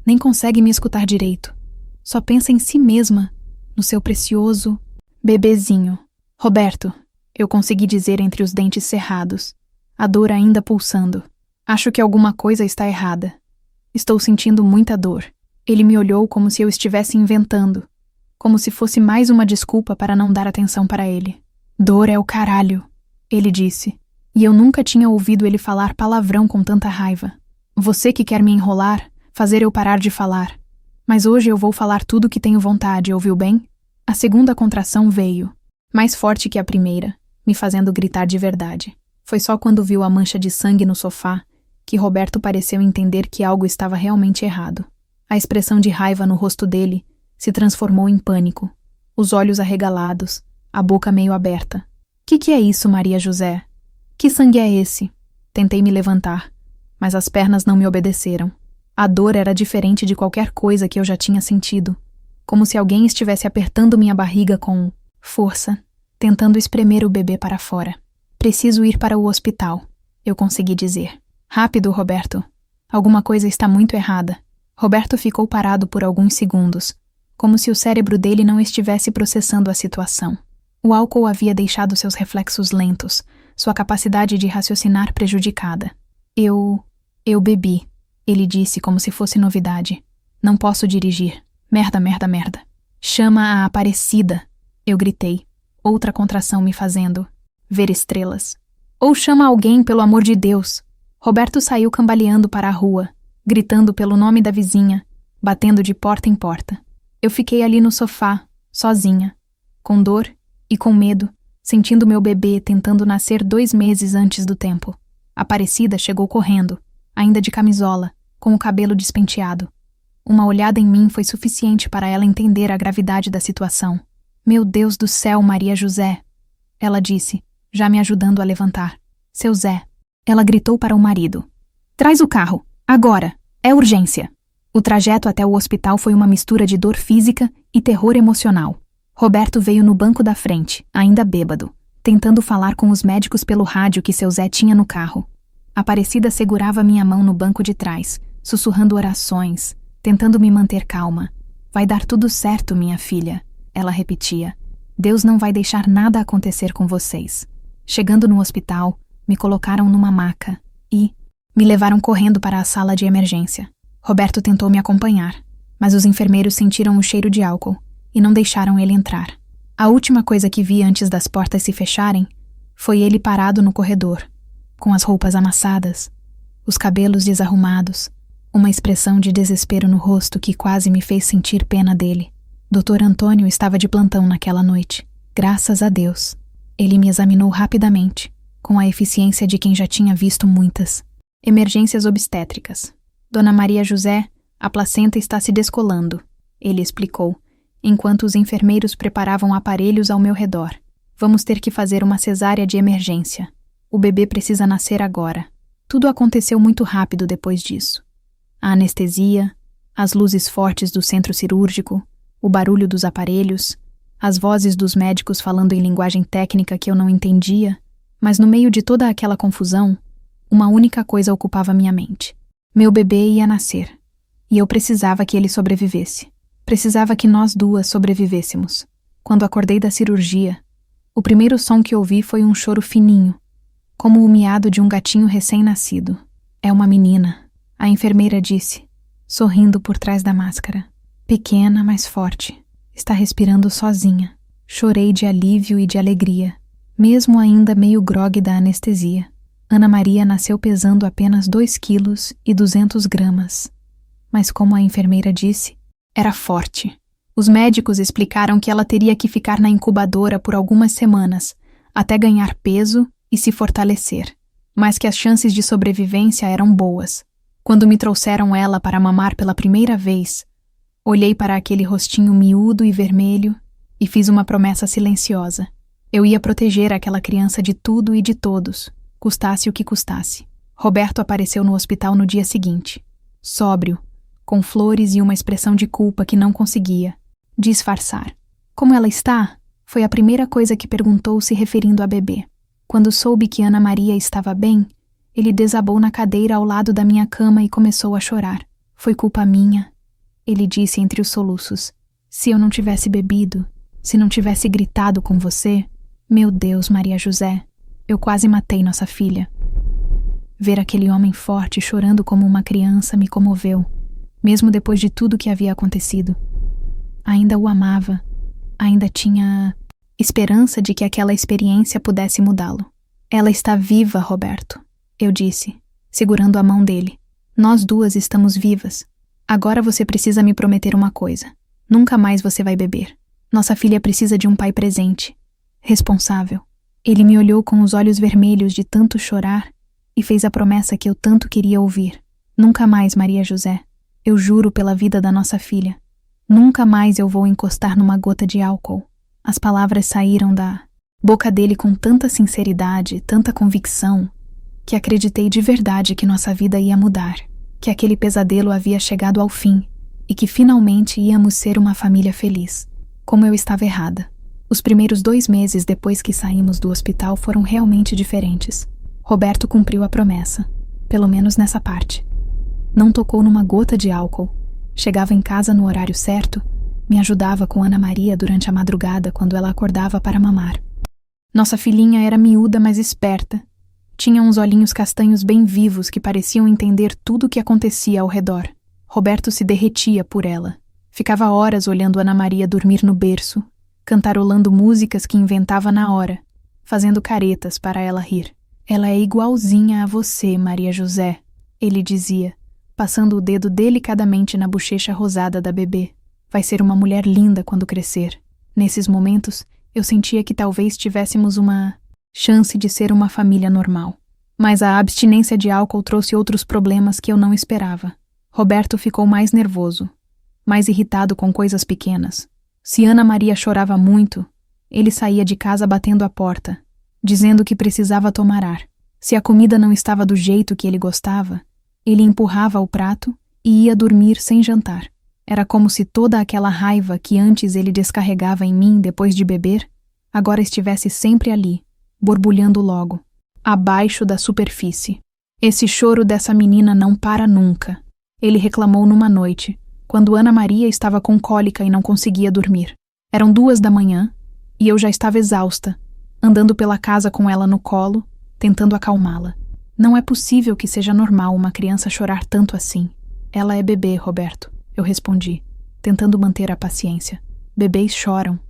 Nem consegue me escutar direito. Só pensa em si mesma, no seu precioso Bebezinho. Roberto, eu consegui dizer entre os dentes cerrados, a dor ainda pulsando. Acho que alguma coisa está errada. Estou sentindo muita dor. Ele me olhou como se eu estivesse inventando, como se fosse mais uma desculpa para não dar atenção para ele. Dor é o caralho, ele disse, e eu nunca tinha ouvido ele falar palavrão com tanta raiva. Você que quer me enrolar, fazer eu parar de falar. Mas hoje eu vou falar tudo que tenho vontade, ouviu bem? A segunda contração veio, mais forte que a primeira, me fazendo gritar de verdade. Foi só quando viu a mancha de sangue no sofá que Roberto pareceu entender que algo estava realmente errado. A expressão de raiva no rosto dele se transformou em pânico. Os olhos arregalados, a boca meio aberta. Que é isso, Maria José? Que sangue é esse? Tentei me levantar, mas as pernas não me obedeceram. A dor era diferente de qualquer coisa que eu já tinha sentido, como se alguém estivesse apertando minha barriga com força, tentando espremer o bebê para fora. Preciso ir para o hospital, eu consegui dizer. Rápido, Roberto. Alguma coisa está muito errada. Roberto ficou parado por alguns segundos, como se o cérebro dele não estivesse processando a situação. O álcool havia deixado seus reflexos lentos, sua capacidade de raciocinar prejudicada. Eu bebi, ele disse como se fosse novidade. Não posso dirigir. Merda. Chama a Aparecida, eu gritei, outra contração me fazendo ver estrelas. Ou chama alguém, pelo amor de Deus. Roberto saiu cambaleando para a rua, gritando pelo nome da vizinha, batendo de porta em porta. Eu fiquei ali no sofá, sozinha, com dor e com medo, sentindo meu bebê tentando nascer 2 meses antes do tempo. Aparecida chegou correndo, ainda de camisola, com o cabelo despenteado. Uma olhada em mim foi suficiente para ela entender a gravidade da situação. Meu Deus do céu, Maria José, ela disse, já me ajudando a levantar. Seu Zé. Ela gritou para o marido. Traz o carro, agora, é urgência. O trajeto até o hospital foi uma mistura de dor física e terror emocional. Roberto veio no banco da frente, ainda bêbado, tentando falar com os médicos pelo rádio que seu Zé tinha no carro. Aparecida segurava minha mão no banco de trás, sussurrando orações, tentando me manter calma. Vai dar tudo certo, minha filha, ela repetia. Deus não vai deixar nada acontecer com vocês. Chegando no hospital, me colocaram numa maca e me levaram correndo para a sala de emergência. Roberto tentou me acompanhar, mas os enfermeiros sentiram o cheiro de álcool e não deixaram ele entrar. A última coisa que vi antes das portas se fecharem foi ele parado no corredor, com as roupas amassadas, os cabelos desarrumados, uma expressão de desespero no rosto que quase me fez sentir pena dele. Dr. Antônio estava de plantão naquela noite. Graças a Deus. Ele me examinou rapidamente, com a eficiência de quem já tinha visto muitas. Emergências obstétricas. Dona Maria José, a placenta está se descolando, ele explicou, enquanto os enfermeiros preparavam aparelhos ao meu redor. Vamos ter que fazer uma cesárea de emergência. O bebê precisa nascer agora. Tudo aconteceu muito rápido depois disso. A anestesia, as luzes fortes do centro cirúrgico, o barulho dos aparelhos, as vozes dos médicos falando em linguagem técnica que eu não entendia, mas no meio de toda aquela confusão, uma única coisa ocupava minha mente. Meu bebê ia nascer, e eu precisava que ele sobrevivesse. Precisava que nós duas sobrevivêssemos. Quando acordei da cirurgia, o primeiro som que ouvi foi um choro fininho, como o miado de um gatinho recém-nascido. É uma menina, a enfermeira disse, sorrindo por trás da máscara. Pequena, mas forte. Está respirando sozinha. Chorei de alívio e de alegria, mesmo ainda meio grogue da anestesia. Ana Maria nasceu pesando apenas 2,2 kg. Mas como a enfermeira disse, era forte. Os médicos explicaram que ela teria que ficar na incubadora por algumas semanas, até ganhar peso e se fortalecer, mas que as chances de sobrevivência eram boas. Quando me trouxeram ela para mamar pela primeira vez, olhei para aquele rostinho miúdo e vermelho e fiz uma promessa silenciosa. Eu ia proteger aquela criança de tudo e de todos, custasse o que custasse. Roberto apareceu no hospital no dia seguinte, sóbrio, com flores e uma expressão de culpa que não conseguia disfarçar. Como ela está? Foi a primeira coisa que perguntou se referindo a bebê. Quando soube que Ana Maria estava bem, ele desabou na cadeira ao lado da minha cama e começou a chorar. Foi culpa minha, ele disse entre os soluços. Se eu não tivesse bebido, Se não tivesse gritado com você... Meu Deus, Maria José, eu quase matei nossa filha. Ver aquele homem forte chorando como uma criança me comoveu, mesmo depois de tudo que havia acontecido. Ainda o amava, ainda tinha esperança de que aquela experiência pudesse mudá-lo. Ela está viva, Roberto, eu disse, segurando a mão dele. Nós duas estamos vivas. Agora você precisa me prometer uma coisa. Nunca mais você vai beber. Nossa filha precisa de um pai presente, responsável. Ele me olhou com os olhos vermelhos de tanto chorar e fez a promessa que eu tanto queria ouvir. Nunca mais, Maria José. Eu juro pela vida da nossa filha. Nunca mais eu vou encostar numa gota de álcool. As palavras saíram da boca dele com tanta sinceridade, tanta convicção, que acreditei de verdade que nossa vida ia mudar, que aquele pesadelo havia chegado ao fim e que finalmente íamos ser uma família feliz. Como eu estava errada. Os primeiros 2 meses depois que saímos do hospital foram realmente diferentes. Roberto cumpriu a promessa, pelo menos nessa parte. Não tocou numa gota de álcool. Chegava em casa no horário certo, me ajudava com Ana Maria durante a madrugada quando ela acordava para mamar. Nossa filhinha era miúda, mas esperta. Tinha uns olhinhos castanhos bem vivos que pareciam entender tudo o que acontecia ao redor. Roberto se derretia por ela. Ficava horas olhando Ana Maria dormir no berço, cantarolando músicas que inventava na hora, fazendo caretas para ela rir. Ela é igualzinha a você, Maria José, ele dizia, passando o dedo delicadamente na bochecha rosada da bebê. Vai ser uma mulher linda quando crescer. Nesses momentos, eu sentia que talvez tivéssemos uma chance de ser uma família normal. Mas a abstinência de álcool trouxe outros problemas que eu não esperava. Roberto ficou mais nervoso, mais irritado com coisas pequenas. Se Ana Maria chorava muito, ele saía de casa batendo a porta, dizendo que precisava tomar ar. Se a comida não estava do jeito que ele gostava, ele empurrava o prato e ia dormir sem jantar. Era como se toda aquela raiva que antes ele descarregava em mim depois de beber, agora estivesse sempre ali, borbulhando logo, abaixo da superfície. Esse choro dessa menina não para nunca, ele reclamou numa noite, quando Ana Maria estava com cólica e não conseguia dormir. Eram 2 da manhã e eu já estava exausta, andando pela casa com ela no colo, tentando acalmá-la. Não é possível que seja normal uma criança chorar tanto assim. Ela é bebê, Roberto, eu respondi, tentando manter a paciência. Bebês choram.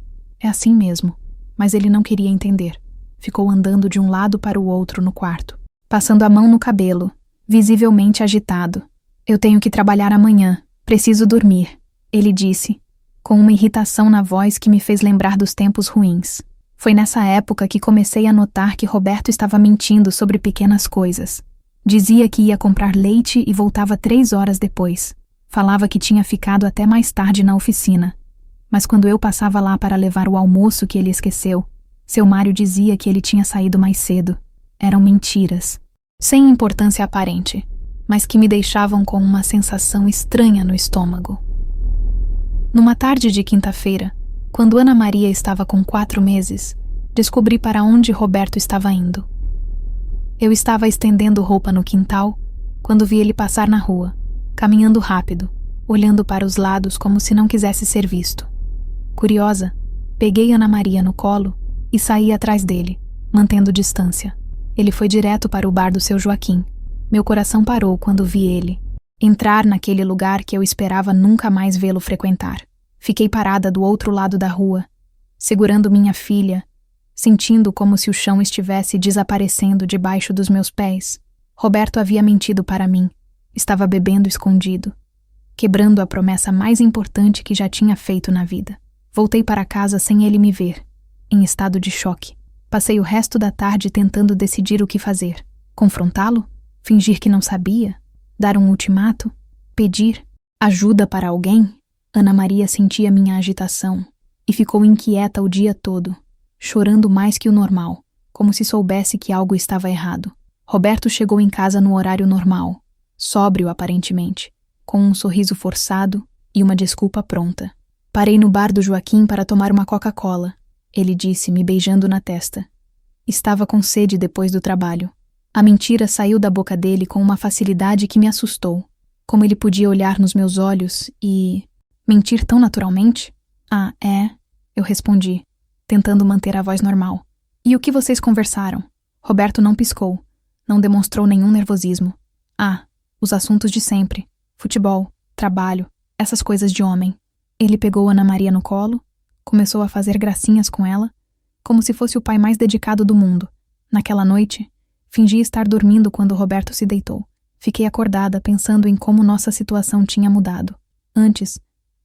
É assim mesmo. Mas ele não queria entender. Ficou andando de um lado para o outro no quarto, passando a mão no cabelo, visivelmente agitado. Eu tenho que trabalhar amanhã. Preciso dormir, ele disse, com uma irritação na voz que me fez lembrar dos tempos ruins. Foi nessa época que comecei a notar que Roberto estava mentindo sobre pequenas coisas. Dizia que ia comprar leite e voltava 3 horas depois. Falava que tinha ficado até mais tarde na oficina. Mas quando eu passava lá para levar o almoço que ele esqueceu, seu Mário dizia que ele tinha saído mais cedo. Eram mentiras, sem importância aparente, mas que me deixavam com uma sensação estranha no estômago. Numa tarde de quinta-feira, quando Ana Maria estava com 4 meses, descobri para onde Roberto estava indo. Eu estava estendendo roupa no quintal, quando vi ele passar na rua, caminhando rápido, olhando para os lados como se não quisesse ser visto. Curiosa, peguei Ana Maria no colo e saí atrás dele, mantendo distância. Ele foi direto para o bar do seu Joaquim. Meu coração parou quando vi ele entrar naquele lugar que eu esperava nunca mais vê-lo frequentar. Fiquei parada do outro lado da rua, segurando minha filha, sentindo como se o chão estivesse desaparecendo debaixo dos meus pés. Roberto havia mentido para mim. Estava bebendo escondido, quebrando a promessa mais importante que já tinha feito na vida. Voltei para casa sem ele me ver, em estado de choque. Passei o resto da tarde tentando decidir o que fazer. Confrontá-lo? Fingir que não sabia? Dar um ultimato? Pedir ajuda para alguém? Ana Maria sentia minha agitação e ficou inquieta o dia todo, chorando mais que o normal, como se soubesse que algo estava errado. Roberto chegou em casa no horário normal, sóbrio aparentemente, com um sorriso forçado e uma desculpa pronta. Parei no bar do Joaquim para tomar uma Coca-Cola, ele disse, me beijando na testa. Estava com sede depois do trabalho. A mentira saiu da boca dele com uma facilidade que me assustou. Como ele podia olhar nos meus olhos e mentir tão naturalmente? Ah, é? Eu respondi, tentando manter a voz normal. E o que vocês conversaram? Roberto não piscou, não demonstrou nenhum nervosismo. Ah, os assuntos de sempre. Futebol, trabalho, essas coisas de homem. Ele pegou Ana Maria no colo, começou a fazer gracinhas com ela, como se fosse o pai mais dedicado do mundo. Naquela noite, fingi estar dormindo quando Roberto se deitou. Fiquei acordada pensando em como nossa situação tinha mudado. Antes,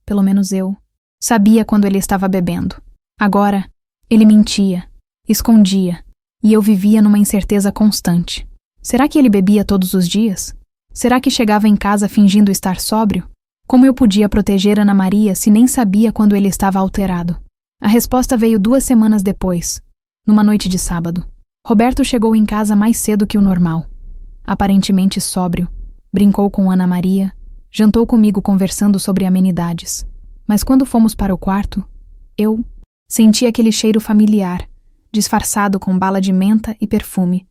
pelo menos eu, sabia quando ele estava bebendo. Agora, ele mentia, escondia, e eu vivia numa incerteza constante. Será que ele bebia todos os dias? Será que chegava em casa fingindo estar sóbrio? Como eu podia proteger Ana Maria se nem sabia quando ele estava alterado? A resposta veio 2 semanas depois, numa noite de sábado. Roberto chegou em casa mais cedo que o normal. Aparentemente sóbrio, brincou com Ana Maria, jantou comigo conversando sobre amenidades. Mas quando fomos para o quarto, eu senti aquele cheiro familiar, disfarçado com bala de menta e perfume,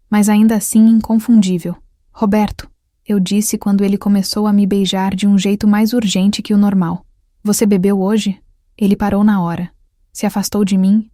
mas ainda assim inconfundível. Roberto, eu disse quando ele começou a me beijar de um jeito mais urgente que o normal. Você bebeu hoje? Ele parou na hora, se afastou de mim,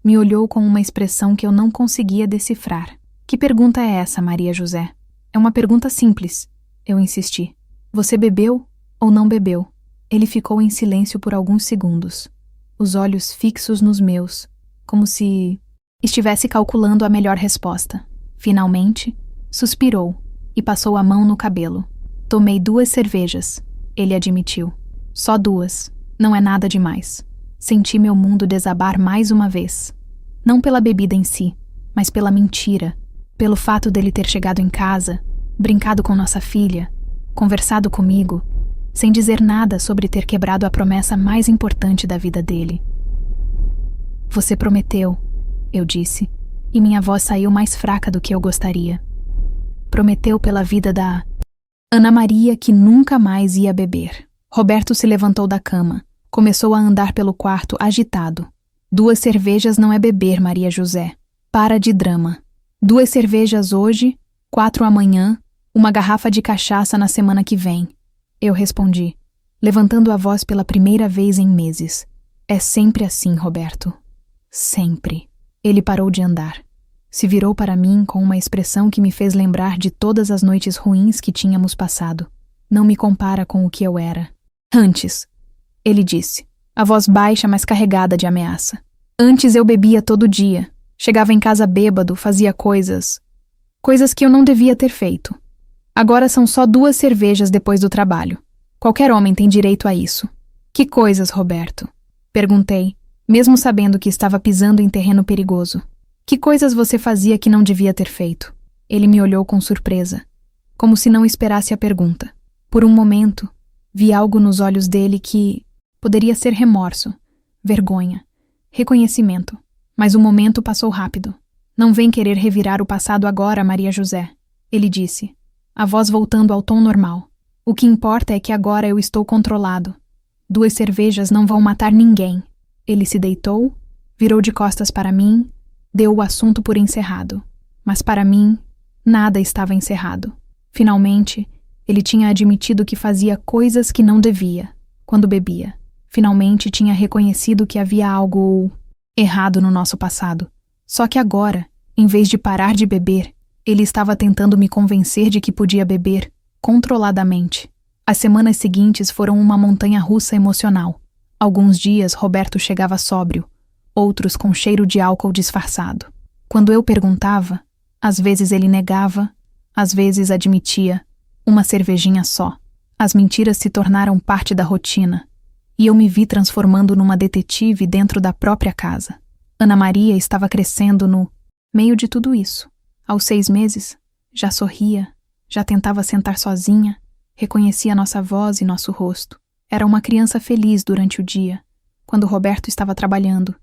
me olhou com uma expressão que eu não conseguia decifrar. Que pergunta é essa, Maria José? É uma pergunta simples, eu insisti. Você bebeu ou não bebeu? Ele ficou em silêncio por alguns segundos, os olhos fixos nos meus, como se estivesse calculando a melhor resposta. Finalmente, suspirou e passou a mão no cabelo. Tomei 2 cervejas, ele admitiu. Só 2, não é nada demais. Senti meu mundo desabar mais uma vez. Não pela bebida em si, mas pela mentira, pelo fato dele ter chegado em casa, brincado com nossa filha, conversado comigo, sem dizer nada sobre ter quebrado a promessa mais importante da vida dele. Você prometeu, eu disse, e minha voz saiu mais fraca do que eu gostaria. Prometeu pela vida da Ana Maria que nunca mais ia beber. Roberto se levantou da cama, começou a andar pelo quarto agitado. 2 cervejas não é beber, Maria José. Para de drama. 2 cervejas hoje, 4 amanhã, uma garrafa de cachaça na semana que vem. Eu respondi, levantando a voz pela primeira vez em meses. É sempre assim, Roberto. Sempre. Ele parou de andar. Se virou para mim com uma expressão que me fez lembrar de todas as noites ruins que tínhamos passado. Não me compara com o que eu era. Antes, ele disse, a voz baixa, mas carregada de ameaça. Antes eu bebia todo dia. Chegava em casa bêbado, fazia coisas que eu não devia ter feito. Agora são só 2 cervejas depois do trabalho. Qualquer homem tem direito a isso. Que coisas, Roberto? Perguntei, mesmo sabendo que estava pisando em terreno perigoso. Que coisas você fazia que não devia ter feito? Ele me olhou com surpresa, como se não esperasse a pergunta. Por um momento, vi algo nos olhos dele que poderia ser remorso, vergonha, reconhecimento. Mas o momento passou rápido. Não vem querer revirar o passado agora, Maria José, ele disse, a voz voltando ao tom normal. O que importa é que agora eu estou controlado. 2 cervejas não vão matar ninguém. Ele se deitou, virou de costas para mim, deu o assunto por encerrado. Mas para mim, nada estava encerrado. Finalmente, ele tinha admitido que fazia coisas que não devia, quando bebia. Finalmente tinha reconhecido que havia algo errado no nosso passado. Só que agora, em vez de parar de beber, ele estava tentando me convencer de que podia beber controladamente. As semanas seguintes foram uma montanha-russa emocional. Alguns dias Roberto chegava sóbrio, outros com cheiro de álcool disfarçado. Quando eu perguntava, às vezes ele negava, às vezes admitia, uma cervejinha só. As mentiras se tornaram parte da rotina, e eu me vi transformando numa detetive dentro da própria casa. Ana Maria estava crescendo no meio de tudo isso. Aos 6 meses, já sorria, já tentava sentar sozinha, reconhecia nossa voz e nosso rosto. Era uma criança feliz durante o dia, quando Roberto estava trabalhando,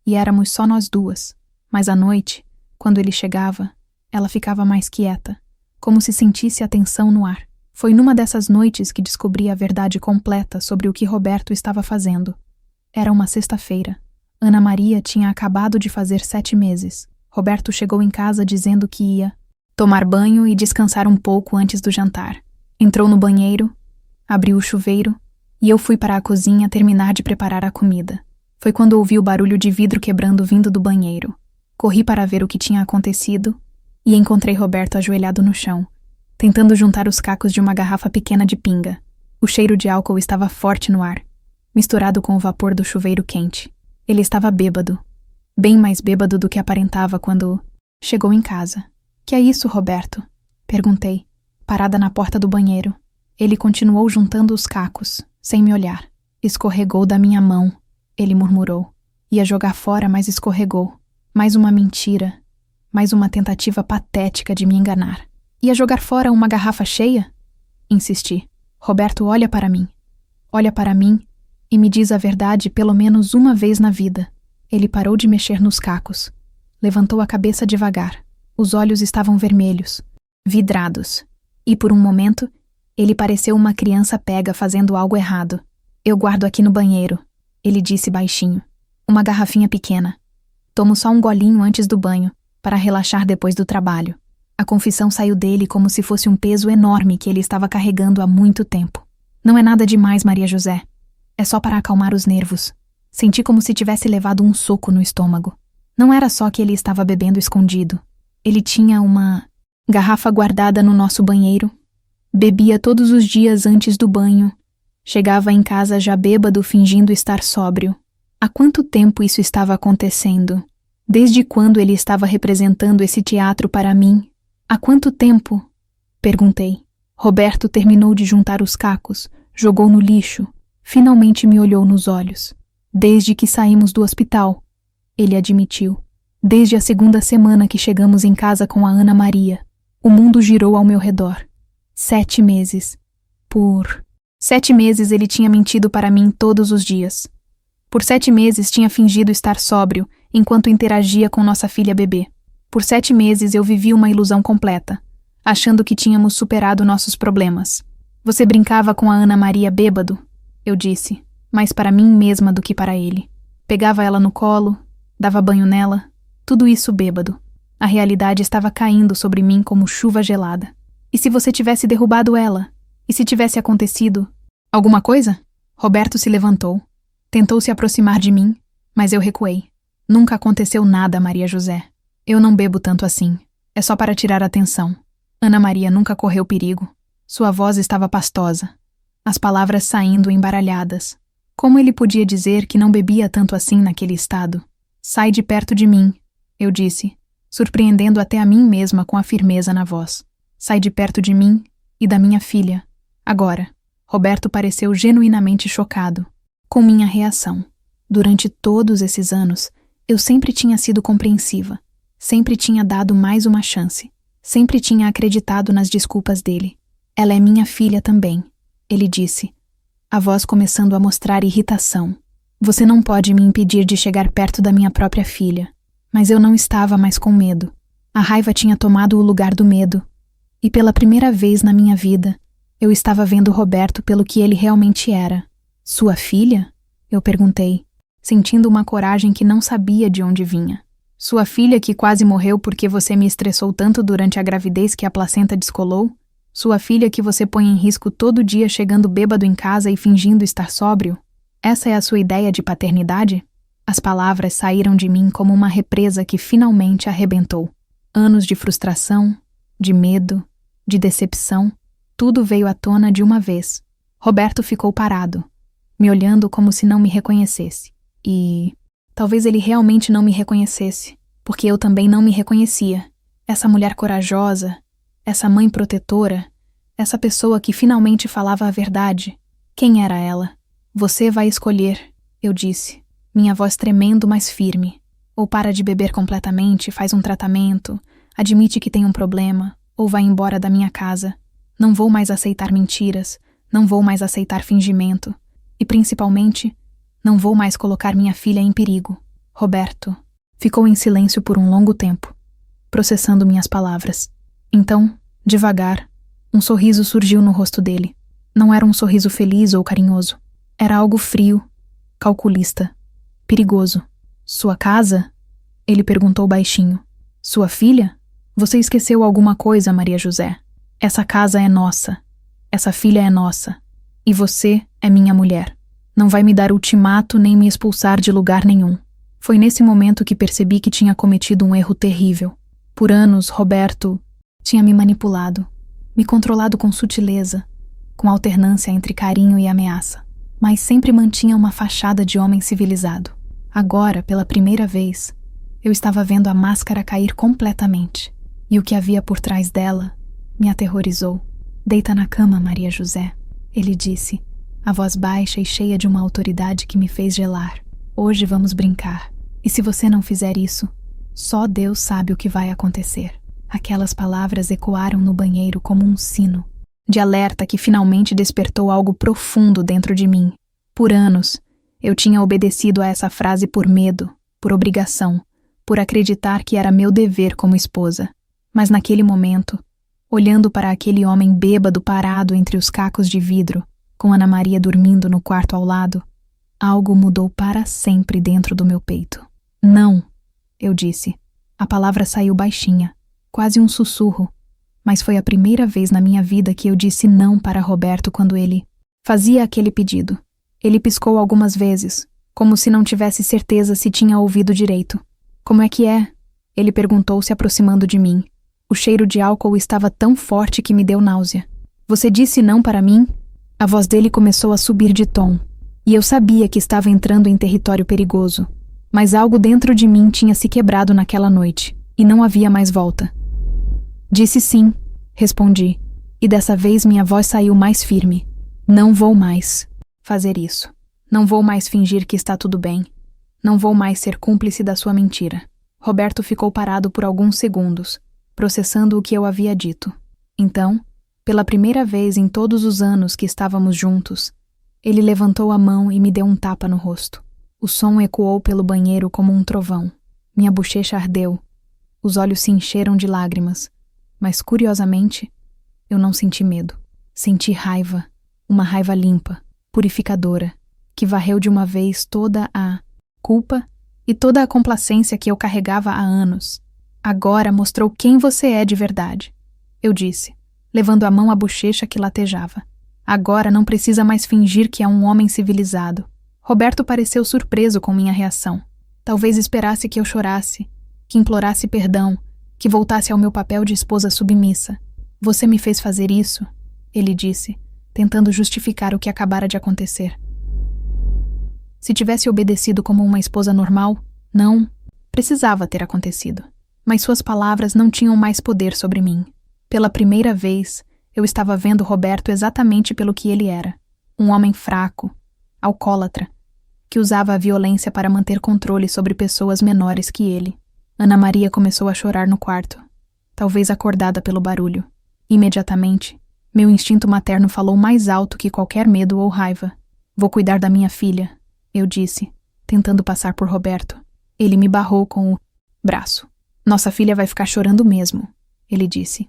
e éramos só nós 2. Mas à noite, quando ele chegava, ela ficava mais quieta, como se sentisse a tensão no ar. Foi numa dessas noites que descobri a verdade completa sobre o que Roberto estava fazendo. Era uma sexta-feira. Ana Maria tinha acabado de fazer 7 meses. Roberto chegou em casa dizendo que ia tomar banho e descansar um pouco antes do jantar. Entrou no banheiro, abriu o chuveiro e eu fui para a cozinha terminar de preparar a comida. Foi quando ouvi o barulho de vidro quebrando vindo do banheiro. Corri para ver o que tinha acontecido e encontrei Roberto ajoelhado no chão, tentando juntar os cacos de uma garrafa pequena de pinga. O cheiro de álcool estava forte no ar, misturado com o vapor do chuveiro quente. Ele estava bêbado, bem mais bêbado do que aparentava quando chegou em casa. Que é isso, Roberto? Perguntei, parada na porta do banheiro. Ele continuou juntando os cacos, sem me olhar. Escorregou da minha mão, ele murmurou. Ia jogar fora, mas escorregou. Mais uma mentira, mais uma tentativa patética de me enganar. Ia jogar fora uma garrafa cheia? Insisti. Roberto olha para mim. Olha para mim e me diz a verdade pelo menos uma vez na vida. Ele parou de mexer nos cacos. Levantou a cabeça devagar. Os olhos estavam vermelhos, vidrados. E por um momento, ele pareceu uma criança pega fazendo algo errado. Eu guardo aqui no banheiro, ele disse baixinho. Uma garrafinha pequena. Tomo só um golinho antes do banho, para relaxar depois do trabalho. A confissão saiu dele como se fosse um peso enorme que ele estava carregando há muito tempo. Não é nada demais, Maria José. É só para acalmar os nervos. Senti como se tivesse levado um soco no estômago. Não era só que ele estava bebendo escondido. Ele tinha uma garrafa guardada no nosso banheiro. Bebia todos os dias antes do banho. Chegava em casa já bêbado, fingindo estar sóbrio. Há quanto tempo isso estava acontecendo? Desde quando ele estava representando esse teatro para mim? Há quanto tempo? Perguntei. Roberto terminou de juntar os cacos, jogou no lixo, finalmente me olhou nos olhos. Desde que saímos do hospital, ele admitiu. Desde a segunda semana que chegamos em casa com a Ana Maria, o mundo girou ao meu redor. 7 meses. Por 7 meses ele tinha mentido para mim todos os dias. Por 7 meses tinha fingido estar sóbrio enquanto interagia com nossa filha bebê. Por 7 meses eu vivi uma ilusão completa, achando que tínhamos superado nossos problemas. Você brincava com a Ana Maria bêbado? Eu disse, mais para mim mesma do que para ele. Pegava ela no colo, dava banho nela, tudo isso bêbado. A realidade estava caindo sobre mim como chuva gelada. E se você tivesse derrubado ela? E se tivesse acontecido alguma coisa? Roberto se levantou. Tentou se aproximar de mim, mas eu recuei. Nunca aconteceu nada, Maria José. Eu não bebo tanto assim. É só para tirar a atenção. Ana Maria nunca correu perigo. Sua voz estava pastosa. As palavras saindo embaralhadas. Como ele podia dizer que não bebia tanto assim naquele estado? Sai de perto de mim, eu disse, surpreendendo até a mim mesma com a firmeza na voz. Sai de perto de mim e da minha filha. Agora. Roberto pareceu genuinamente chocado com minha reação. Durante todos esses anos, eu sempre tinha sido compreensiva. Sempre tinha dado mais uma chance. Sempre tinha acreditado nas desculpas dele. Ela é minha filha também, ele disse, a voz começando a mostrar irritação. Você não pode me impedir de chegar perto da minha própria filha. Mas eu não estava mais com medo. A raiva tinha tomado o lugar do medo. E pela primeira vez na minha vida, eu estava vendo Roberto pelo que ele realmente era. Sua filha? Eu perguntei, sentindo uma coragem que não sabia de onde vinha. Sua filha que quase morreu porque você me estressou tanto durante a gravidez que a placenta descolou? Sua filha que você põe em risco todo dia chegando bêbado em casa e fingindo estar sóbrio? Essa é a sua ideia de paternidade? As palavras saíram de mim como uma represa que finalmente arrebentou. Anos de frustração, de medo, de decepção, tudo veio à tona de uma vez. Roberto ficou parado, me olhando como se não me reconhecesse. E talvez ele realmente não me reconhecesse, porque eu também não me reconhecia. Essa mulher corajosa, essa mãe protetora, essa pessoa que finalmente falava a verdade. Quem era ela? Você vai escolher, eu disse, minha voz tremendo, mas firme. Ou para de beber completamente, faz um tratamento, admite que tem um problema, ou vai embora da minha casa. Não vou mais aceitar mentiras, não vou mais aceitar fingimento. E principalmente, não vou mais colocar minha filha em perigo. Roberto ficou em silêncio por um longo tempo, processando minhas palavras. Então, devagar, um sorriso surgiu no rosto dele. Não era um sorriso feliz ou carinhoso. Era algo frio, calculista, perigoso. Sua casa? Ele perguntou baixinho. Sua filha? Você esqueceu alguma coisa, Maria José. Essa casa é nossa. Essa filha é nossa. E você é minha mulher. Não vai me dar ultimato nem me expulsar de lugar nenhum. Foi nesse momento que percebi que tinha cometido um erro terrível. Por anos, Roberto tinha me manipulado, me controlado com sutileza, com alternância entre carinho e ameaça, mas sempre mantinha uma fachada de homem civilizado. Agora, pela primeira vez, eu estava vendo a máscara cair completamente, e o que havia por trás dela me aterrorizou. Deita na cama, Maria José, ele disse, a voz baixa e cheia de uma autoridade que me fez gelar. Hoje vamos brincar, e se você não fizer isso, só Deus sabe o que vai acontecer. Aquelas palavras ecoaram no banheiro como um sino de alerta que finalmente despertou algo profundo dentro de mim. Por anos, eu tinha obedecido a essa frase por medo, por obrigação, por acreditar que era meu dever como esposa. Mas naquele momento, olhando para aquele homem bêbado parado entre os cacos de vidro, com Ana Maria dormindo no quarto ao lado, algo mudou para sempre dentro do meu peito. Não, eu disse. A palavra saiu baixinha, quase um sussurro, mas foi a primeira vez na minha vida que eu disse não para Roberto quando ele fazia aquele pedido. Ele piscou algumas vezes, como se não tivesse certeza se tinha ouvido direito. Como é que é? Ele perguntou, se aproximando de mim. O cheiro de álcool estava tão forte que me deu náusea. Você disse não para mim? A voz dele começou a subir de tom, e eu sabia que estava entrando em território perigoso. Mas algo dentro de mim tinha se quebrado naquela noite, e não havia mais volta. Disse sim, respondi, e dessa vez minha voz saiu mais firme. Não vou mais fazer isso. Não vou mais fingir que está tudo bem. Não vou mais ser cúmplice da sua mentira. Roberto ficou parado por alguns segundos, processando o que eu havia dito. Então, pela primeira vez em todos os anos que estávamos juntos, ele levantou a mão e me deu um tapa no rosto. O som ecoou pelo banheiro como um trovão. Minha bochecha ardeu. Os olhos se encheram de lágrimas. Mas, curiosamente, eu não senti medo. Senti raiva. Uma raiva limpa, purificadora, que varreu de uma vez toda a culpa e toda a complacência que eu carregava há anos. Agora mostrou quem você é de verdade, eu disse, levando a mão à bochecha que latejava. Agora não precisa mais fingir que é um homem civilizado. Roberto pareceu surpreso com minha reação. Talvez esperasse que eu chorasse, que implorasse perdão, que voltasse ao meu papel de esposa submissa. Você me fez fazer isso, ele disse, tentando justificar o que acabara de acontecer. Se tivesse obedecido como uma esposa normal, não precisava ter acontecido. Mas suas palavras não tinham mais poder sobre mim. Pela primeira vez, eu estava vendo Roberto exatamente pelo que ele era. Um homem fraco, alcoólatra, que usava a violência para manter controle sobre pessoas menores que ele. Ana Maria começou a chorar no quarto, talvez acordada pelo barulho. Imediatamente, meu instinto materno falou mais alto que qualquer medo ou raiva. Vou cuidar da minha filha, eu disse, tentando passar por Roberto. Ele me barrou com o braço. Nossa filha vai ficar chorando mesmo, ele disse.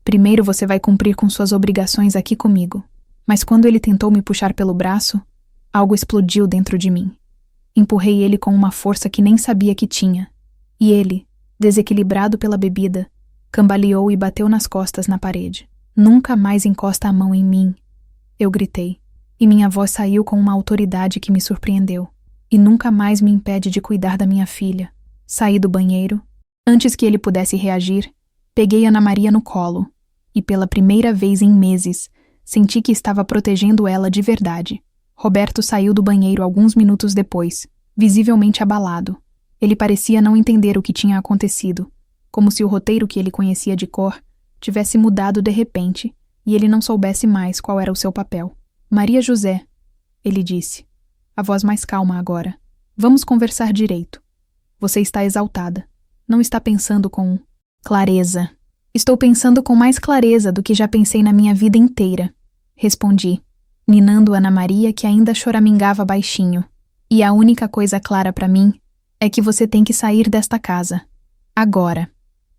Primeiro você vai cumprir com suas obrigações aqui comigo. Mas quando ele tentou me puxar pelo braço, algo explodiu dentro de mim. Empurrei ele com uma força que nem sabia que tinha. E ele, desequilibrado pela bebida, cambaleou e bateu nas costas na parede. Nunca mais encosta a mão em mim, eu gritei, e minha voz saiu com uma autoridade que me surpreendeu. E nunca mais me impede de cuidar da minha filha. Saí do banheiro. Antes que ele pudesse reagir, peguei Ana Maria no colo, e pela primeira vez em meses, senti que estava protegendo ela de verdade. Roberto saiu do banheiro alguns minutos depois, visivelmente abalado. Ele parecia não entender o que tinha acontecido, como se o roteiro que ele conhecia de cor tivesse mudado de repente e ele não soubesse mais qual era o seu papel. Maria José, ele disse, a voz mais calma agora. Vamos conversar direito. Você está exaltada. Não está pensando com clareza. Estou pensando com mais clareza do que já pensei na minha vida inteira, respondi, ninando Ana Maria, que ainda choramingava baixinho. E a única coisa clara para mim é que você tem que sair desta casa. Agora.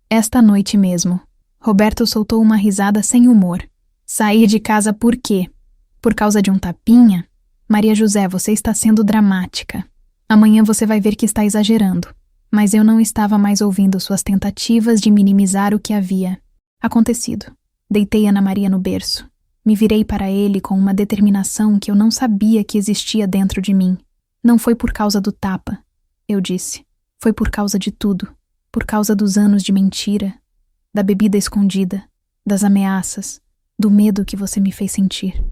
Esta noite mesmo. Roberto soltou uma risada sem humor. Sair de casa por quê? Por causa de um tapinha? Maria José, você está sendo dramática. Amanhã você vai ver que está exagerando. Mas eu não estava mais ouvindo suas tentativas de minimizar o que havia acontecido. Deitei Ana Maria no berço. Me virei para ele com uma determinação que eu não sabia que existia dentro de mim. Não foi por causa do tapa, eu disse. Foi por causa de tudo. Por causa dos anos de mentira, da bebida escondida, das ameaças, do medo que você me fez sentir.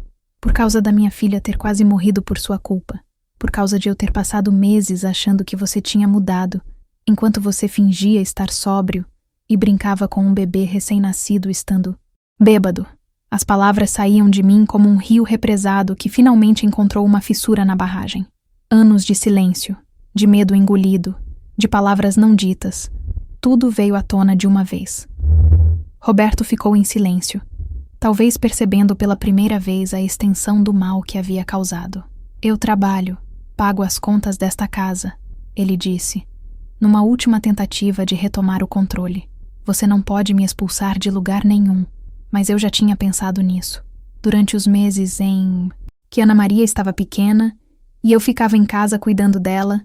Por causa da minha filha ter quase morrido por sua culpa. Por causa de eu ter passado meses achando que você tinha mudado, enquanto você fingia estar sóbrio e brincava com um bebê recém-nascido estando bêbado. As palavras saíam de mim como um rio represado que finalmente encontrou uma fissura na barragem. Anos de silêncio, de medo engolido, de palavras não ditas. Tudo veio à tona de uma vez. Roberto ficou em silêncio, talvez percebendo pela primeira vez a extensão do mal que havia causado. Eu trabalho, pago as contas desta casa, ele disse, numa última tentativa de retomar o controle. Você não pode me expulsar de lugar nenhum. Mas eu já tinha pensado nisso. Durante os meses em que Ana Maria estava pequena e eu ficava em casa cuidando dela,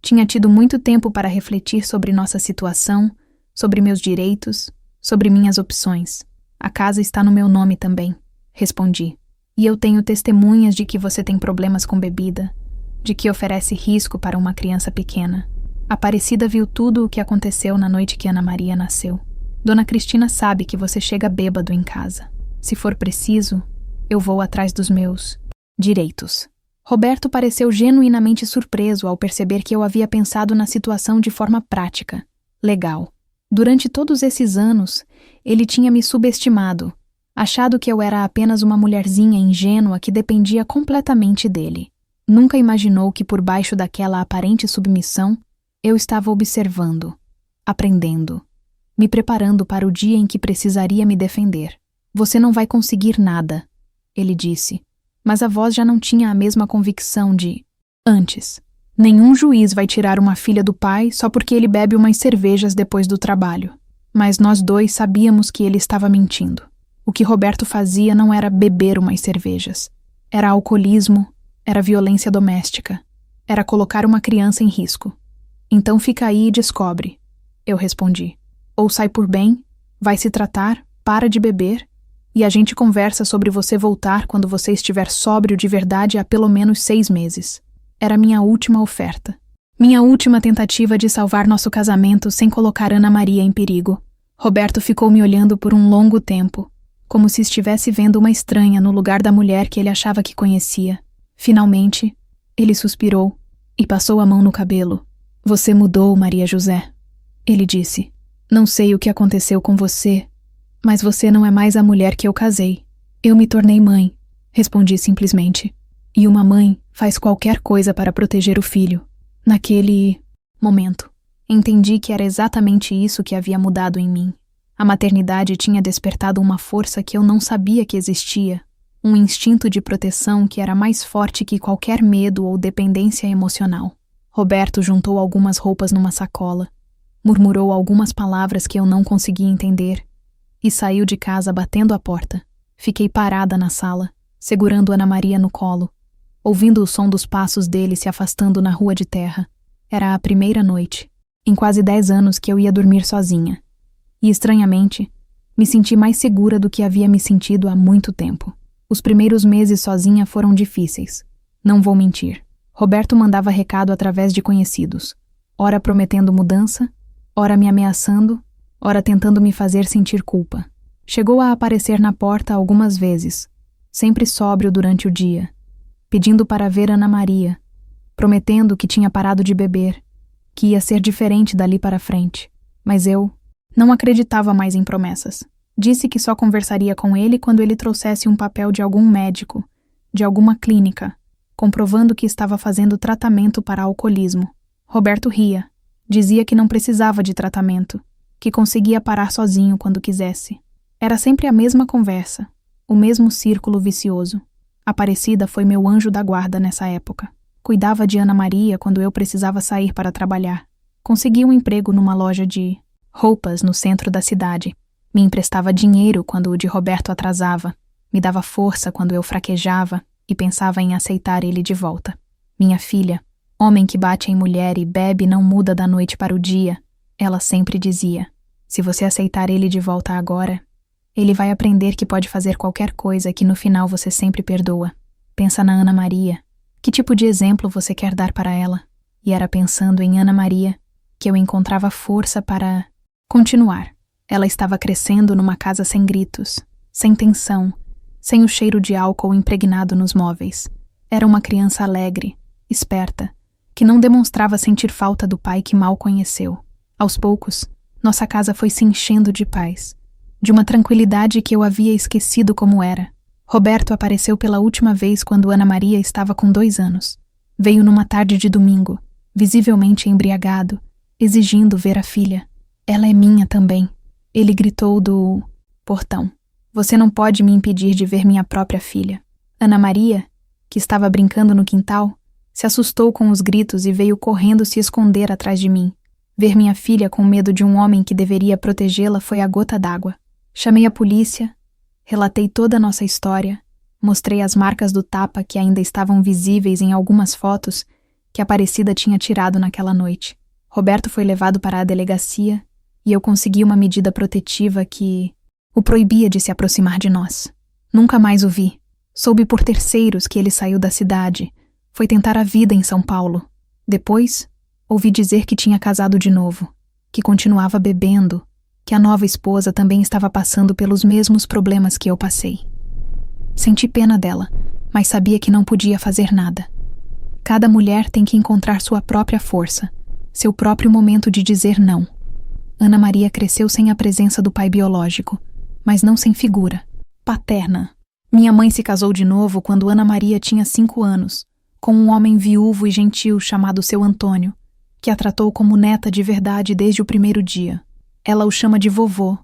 tinha tido muito tempo para refletir sobre nossa situação, sobre meus direitos, sobre minhas opções. A casa está no meu nome também, respondi. E eu tenho testemunhas de que você tem problemas com bebida, de que oferece risco para uma criança pequena. Aparecida viu tudo o que aconteceu na noite que Ana Maria nasceu. Dona Cristina sabe que você chega bêbado em casa. Se for preciso, eu vou atrás dos meus direitos. Roberto pareceu genuinamente surpreso ao perceber que eu havia pensado na situação de forma prática, legal. Durante todos esses anos, ele tinha me subestimado, achado que eu era apenas uma mulherzinha ingênua que dependia completamente dele. Nunca imaginou que por baixo daquela aparente submissão, eu estava observando, aprendendo, me preparando para o dia em que precisaria me defender. Você não vai conseguir nada, ele disse, mas a voz já não tinha a mesma convicção de antes. Nenhum juiz vai tirar uma filha do pai só porque ele bebe umas cervejas depois do trabalho. Mas nós dois sabíamos que ele estava mentindo. O que Roberto fazia não era beber umas cervejas. Era alcoolismo, era violência doméstica, era colocar uma criança em risco. Então fica aí e descobre, eu respondi. Ou sai por bem, vai se tratar, para de beber, e a gente conversa sobre você voltar quando você estiver sóbrio de verdade há pelo menos 6 meses. Era minha última oferta. Minha última tentativa de salvar nosso casamento sem colocar Ana Maria em perigo. Roberto ficou me olhando por um longo tempo, como se estivesse vendo uma estranha no lugar da mulher que ele achava que conhecia. Finalmente, ele suspirou e passou a mão no cabelo. Você mudou, Maria José, ele disse. Não sei o que aconteceu com você, mas você não é mais a mulher que eu casei. Eu me tornei mãe, respondi simplesmente. E uma mãe faz qualquer coisa para proteger o filho. Naquele momento, entendi que era exatamente isso que havia mudado em mim. A maternidade tinha despertado uma força que eu não sabia que existia, um instinto de proteção que era mais forte que qualquer medo ou dependência emocional. Roberto juntou algumas roupas numa sacola, murmurou algumas palavras que eu não conseguia entender e saiu de casa batendo a porta. Fiquei parada na sala, segurando Ana Maria no colo, ouvindo o som dos passos dele se afastando na rua de terra. Era a primeira noite, em quase 10 anos que eu ia dormir sozinha. E, estranhamente, me senti mais segura do que havia me sentido há muito tempo. Os primeiros meses sozinha foram difíceis. Não vou mentir. Roberto mandava recado através de conhecidos, ora prometendo mudança, ora me ameaçando, ora tentando me fazer sentir culpa. Chegou a aparecer na porta algumas vezes, sempre sóbrio durante o dia, pedindo para ver Ana Maria, prometendo que tinha parado de beber, que ia ser diferente dali para frente. Mas eu não acreditava mais em promessas. Disse que só conversaria com ele quando ele trouxesse um papel de algum médico, de alguma clínica, comprovando que estava fazendo tratamento para alcoolismo. Roberto ria. Dizia que não precisava de tratamento, que conseguia parar sozinho quando quisesse. Era sempre a mesma conversa, o mesmo círculo vicioso. Aparecida foi meu anjo da guarda nessa época. Cuidava de Ana Maria quando eu precisava sair para trabalhar. Consegui um emprego numa loja de roupas no centro da cidade. Me emprestava dinheiro quando o de Roberto atrasava. Me dava força quando eu fraquejava e pensava em aceitar ele de volta. Minha filha, homem que bate em mulher e bebe não muda da noite para o dia, ela sempre dizia. Se você aceitar ele de volta agora, Ele vai aprender que pode fazer qualquer coisa e que no final você sempre perdoa. Pensa na Ana Maria. Que tipo de exemplo você quer dar para ela? E era pensando em Ana Maria que eu encontrava força para continuar. Ela estava crescendo numa casa sem gritos, sem tensão, sem o cheiro de álcool impregnado nos móveis. Era uma criança alegre, esperta, que não demonstrava sentir falta do pai que mal conheceu. Aos poucos, nossa casa foi se enchendo de paz, de uma tranquilidade que eu havia esquecido como era. Roberto apareceu pela última vez quando Ana Maria estava com 2 anos. Veio numa tarde de domingo, visivelmente embriagado, exigindo ver a filha. Ela é minha também. Ele gritou do portão. Você não pode me impedir de ver minha própria filha. Ana Maria, que estava brincando no quintal, se assustou com os gritos e veio correndo se esconder atrás de mim. Ver minha filha com medo de um homem que deveria protegê-la foi a gota d'água. Chamei a polícia, relatei toda a nossa história, mostrei as marcas do tapa que ainda estavam visíveis em algumas fotos que a Aparecida tinha tirado naquela noite. Roberto foi levado para a delegacia e eu consegui uma medida protetiva que o proibia de se aproximar de nós. Nunca mais o vi. Soube por terceiros que ele saiu da cidade, foi tentar a vida em São Paulo. Depois, ouvi dizer que tinha casado de novo, que continuava bebendo, que a nova esposa também estava passando pelos mesmos problemas que eu passei. Senti pena dela, mas sabia que não podia fazer nada. Cada mulher tem que encontrar sua própria força, seu próprio momento de dizer não. Ana Maria cresceu sem a presença do pai biológico, mas não sem figura, paterna. Minha mãe se casou de novo quando Ana Maria tinha 5 anos, com um homem viúvo e gentil chamado seu Antônio, que a tratou como neta de verdade desde o primeiro dia. Ela o chama de vovô,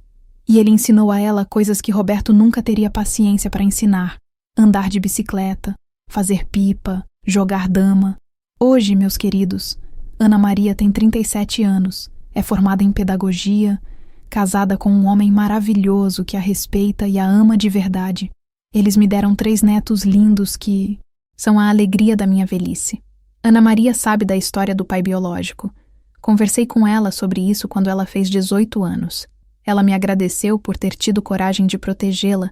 e ele ensinou a ela coisas que Roberto nunca teria paciência para ensinar: andar de bicicleta, fazer pipa, jogar dama. Hoje, meus queridos, Ana Maria tem 37 anos, é formada em pedagogia, casada com um homem maravilhoso que a respeita e a ama de verdade. Eles me deram 3 netos lindos que são a alegria da minha velhice. Ana Maria sabe da história do pai biológico. Conversei com ela sobre isso quando ela fez 18 anos. Ela me agradeceu por ter tido coragem de protegê-la,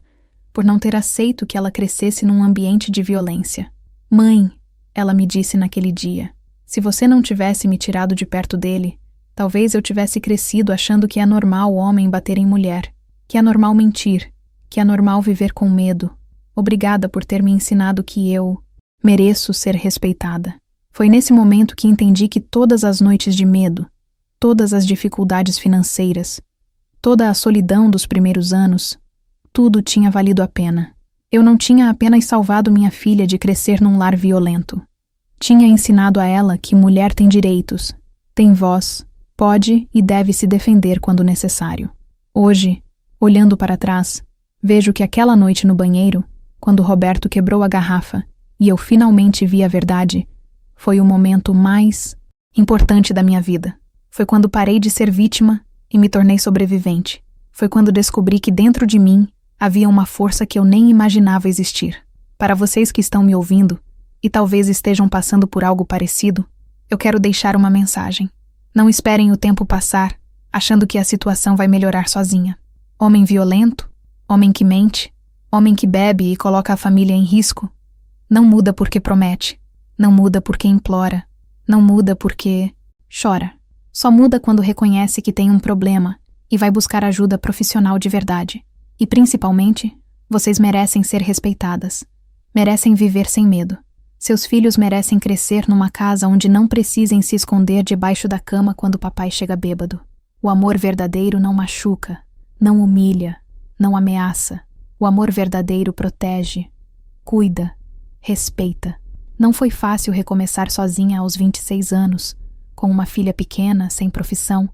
por não ter aceito que ela crescesse num ambiente de violência. Mãe, ela me disse naquele dia, se você não tivesse me tirado de perto dele, talvez eu tivesse crescido achando que é normal o homem bater em mulher, que é normal mentir, que é normal viver com medo. Obrigada por ter me ensinado que eu mereço ser respeitada. Foi nesse momento que entendi que todas as noites de medo, todas as dificuldades financeiras, toda a solidão dos primeiros anos, tudo tinha valido a pena. Eu não tinha apenas salvado minha filha de crescer num lar violento. Tinha ensinado a ela que mulher tem direitos, tem voz, pode e deve se defender quando necessário. Hoje, olhando para trás, vejo que aquela noite no banheiro, quando Roberto quebrou a garrafa e eu finalmente vi a verdade, foi o momento mais importante da minha vida. Foi quando parei de ser vítima e me tornei sobrevivente. Foi quando descobri que dentro de mim havia uma força que eu nem imaginava existir. Para vocês que estão me ouvindo e talvez estejam passando por algo parecido, eu quero deixar uma mensagem. Não esperem o tempo passar achando que a situação vai melhorar sozinha. Homem violento, homem que mente, homem que bebe e coloca a família em risco, não muda porque promete. Não muda porque implora, não muda porque chora. Só muda quando reconhece que tem um problema e vai buscar ajuda profissional de verdade. E principalmente, vocês merecem ser respeitadas. Merecem viver sem medo. Seus filhos merecem crescer numa casa onde não precisem se esconder debaixo da cama quando o papai chega bêbado. O amor verdadeiro não machuca, não humilha, não ameaça. O amor verdadeiro protege, cuida, respeita. Não foi fácil recomeçar sozinha aos 26 anos, com uma filha pequena, sem profissão,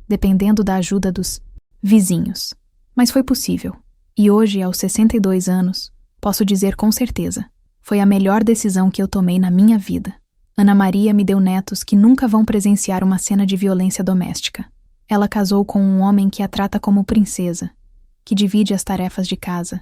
dependendo da ajuda dos vizinhos. Mas foi possível. E hoje, aos 62 anos, posso dizer com certeza, foi a melhor decisão que eu tomei na minha vida. Ana Maria me deu netos que nunca vão presenciar uma cena de violência doméstica. Ela casou com um homem que a trata como princesa, que divide as tarefas de casa,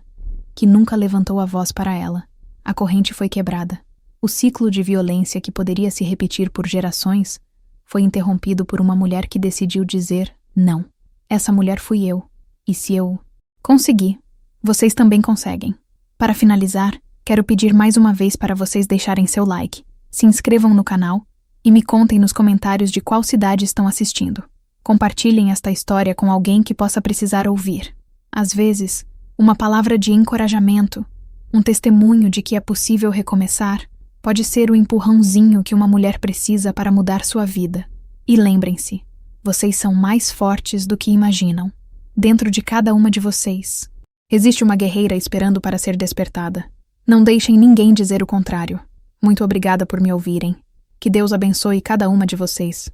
que nunca levantou a voz para ela. A corrente foi quebrada. O ciclo de violência que poderia se repetir por gerações foi interrompido por uma mulher que decidiu dizer não. Essa mulher fui eu. E se eu consegui, Vocês também conseguem. Para finalizar, quero pedir mais uma vez para vocês deixarem seu like, se inscrevam no canal e me contem nos comentários de qual cidade estão assistindo. Compartilhem esta história com alguém que possa precisar ouvir. Às vezes, uma palavra de encorajamento, um testemunho de que é possível recomeçar, pode ser o empurrãozinho que uma mulher precisa para mudar sua vida. E lembrem-se, vocês são mais fortes do que imaginam. Dentro de cada uma de vocês, existe uma guerreira esperando para ser despertada. Não deixem ninguém dizer o contrário. Muito obrigada por me ouvirem. Que Deus abençoe cada uma de vocês.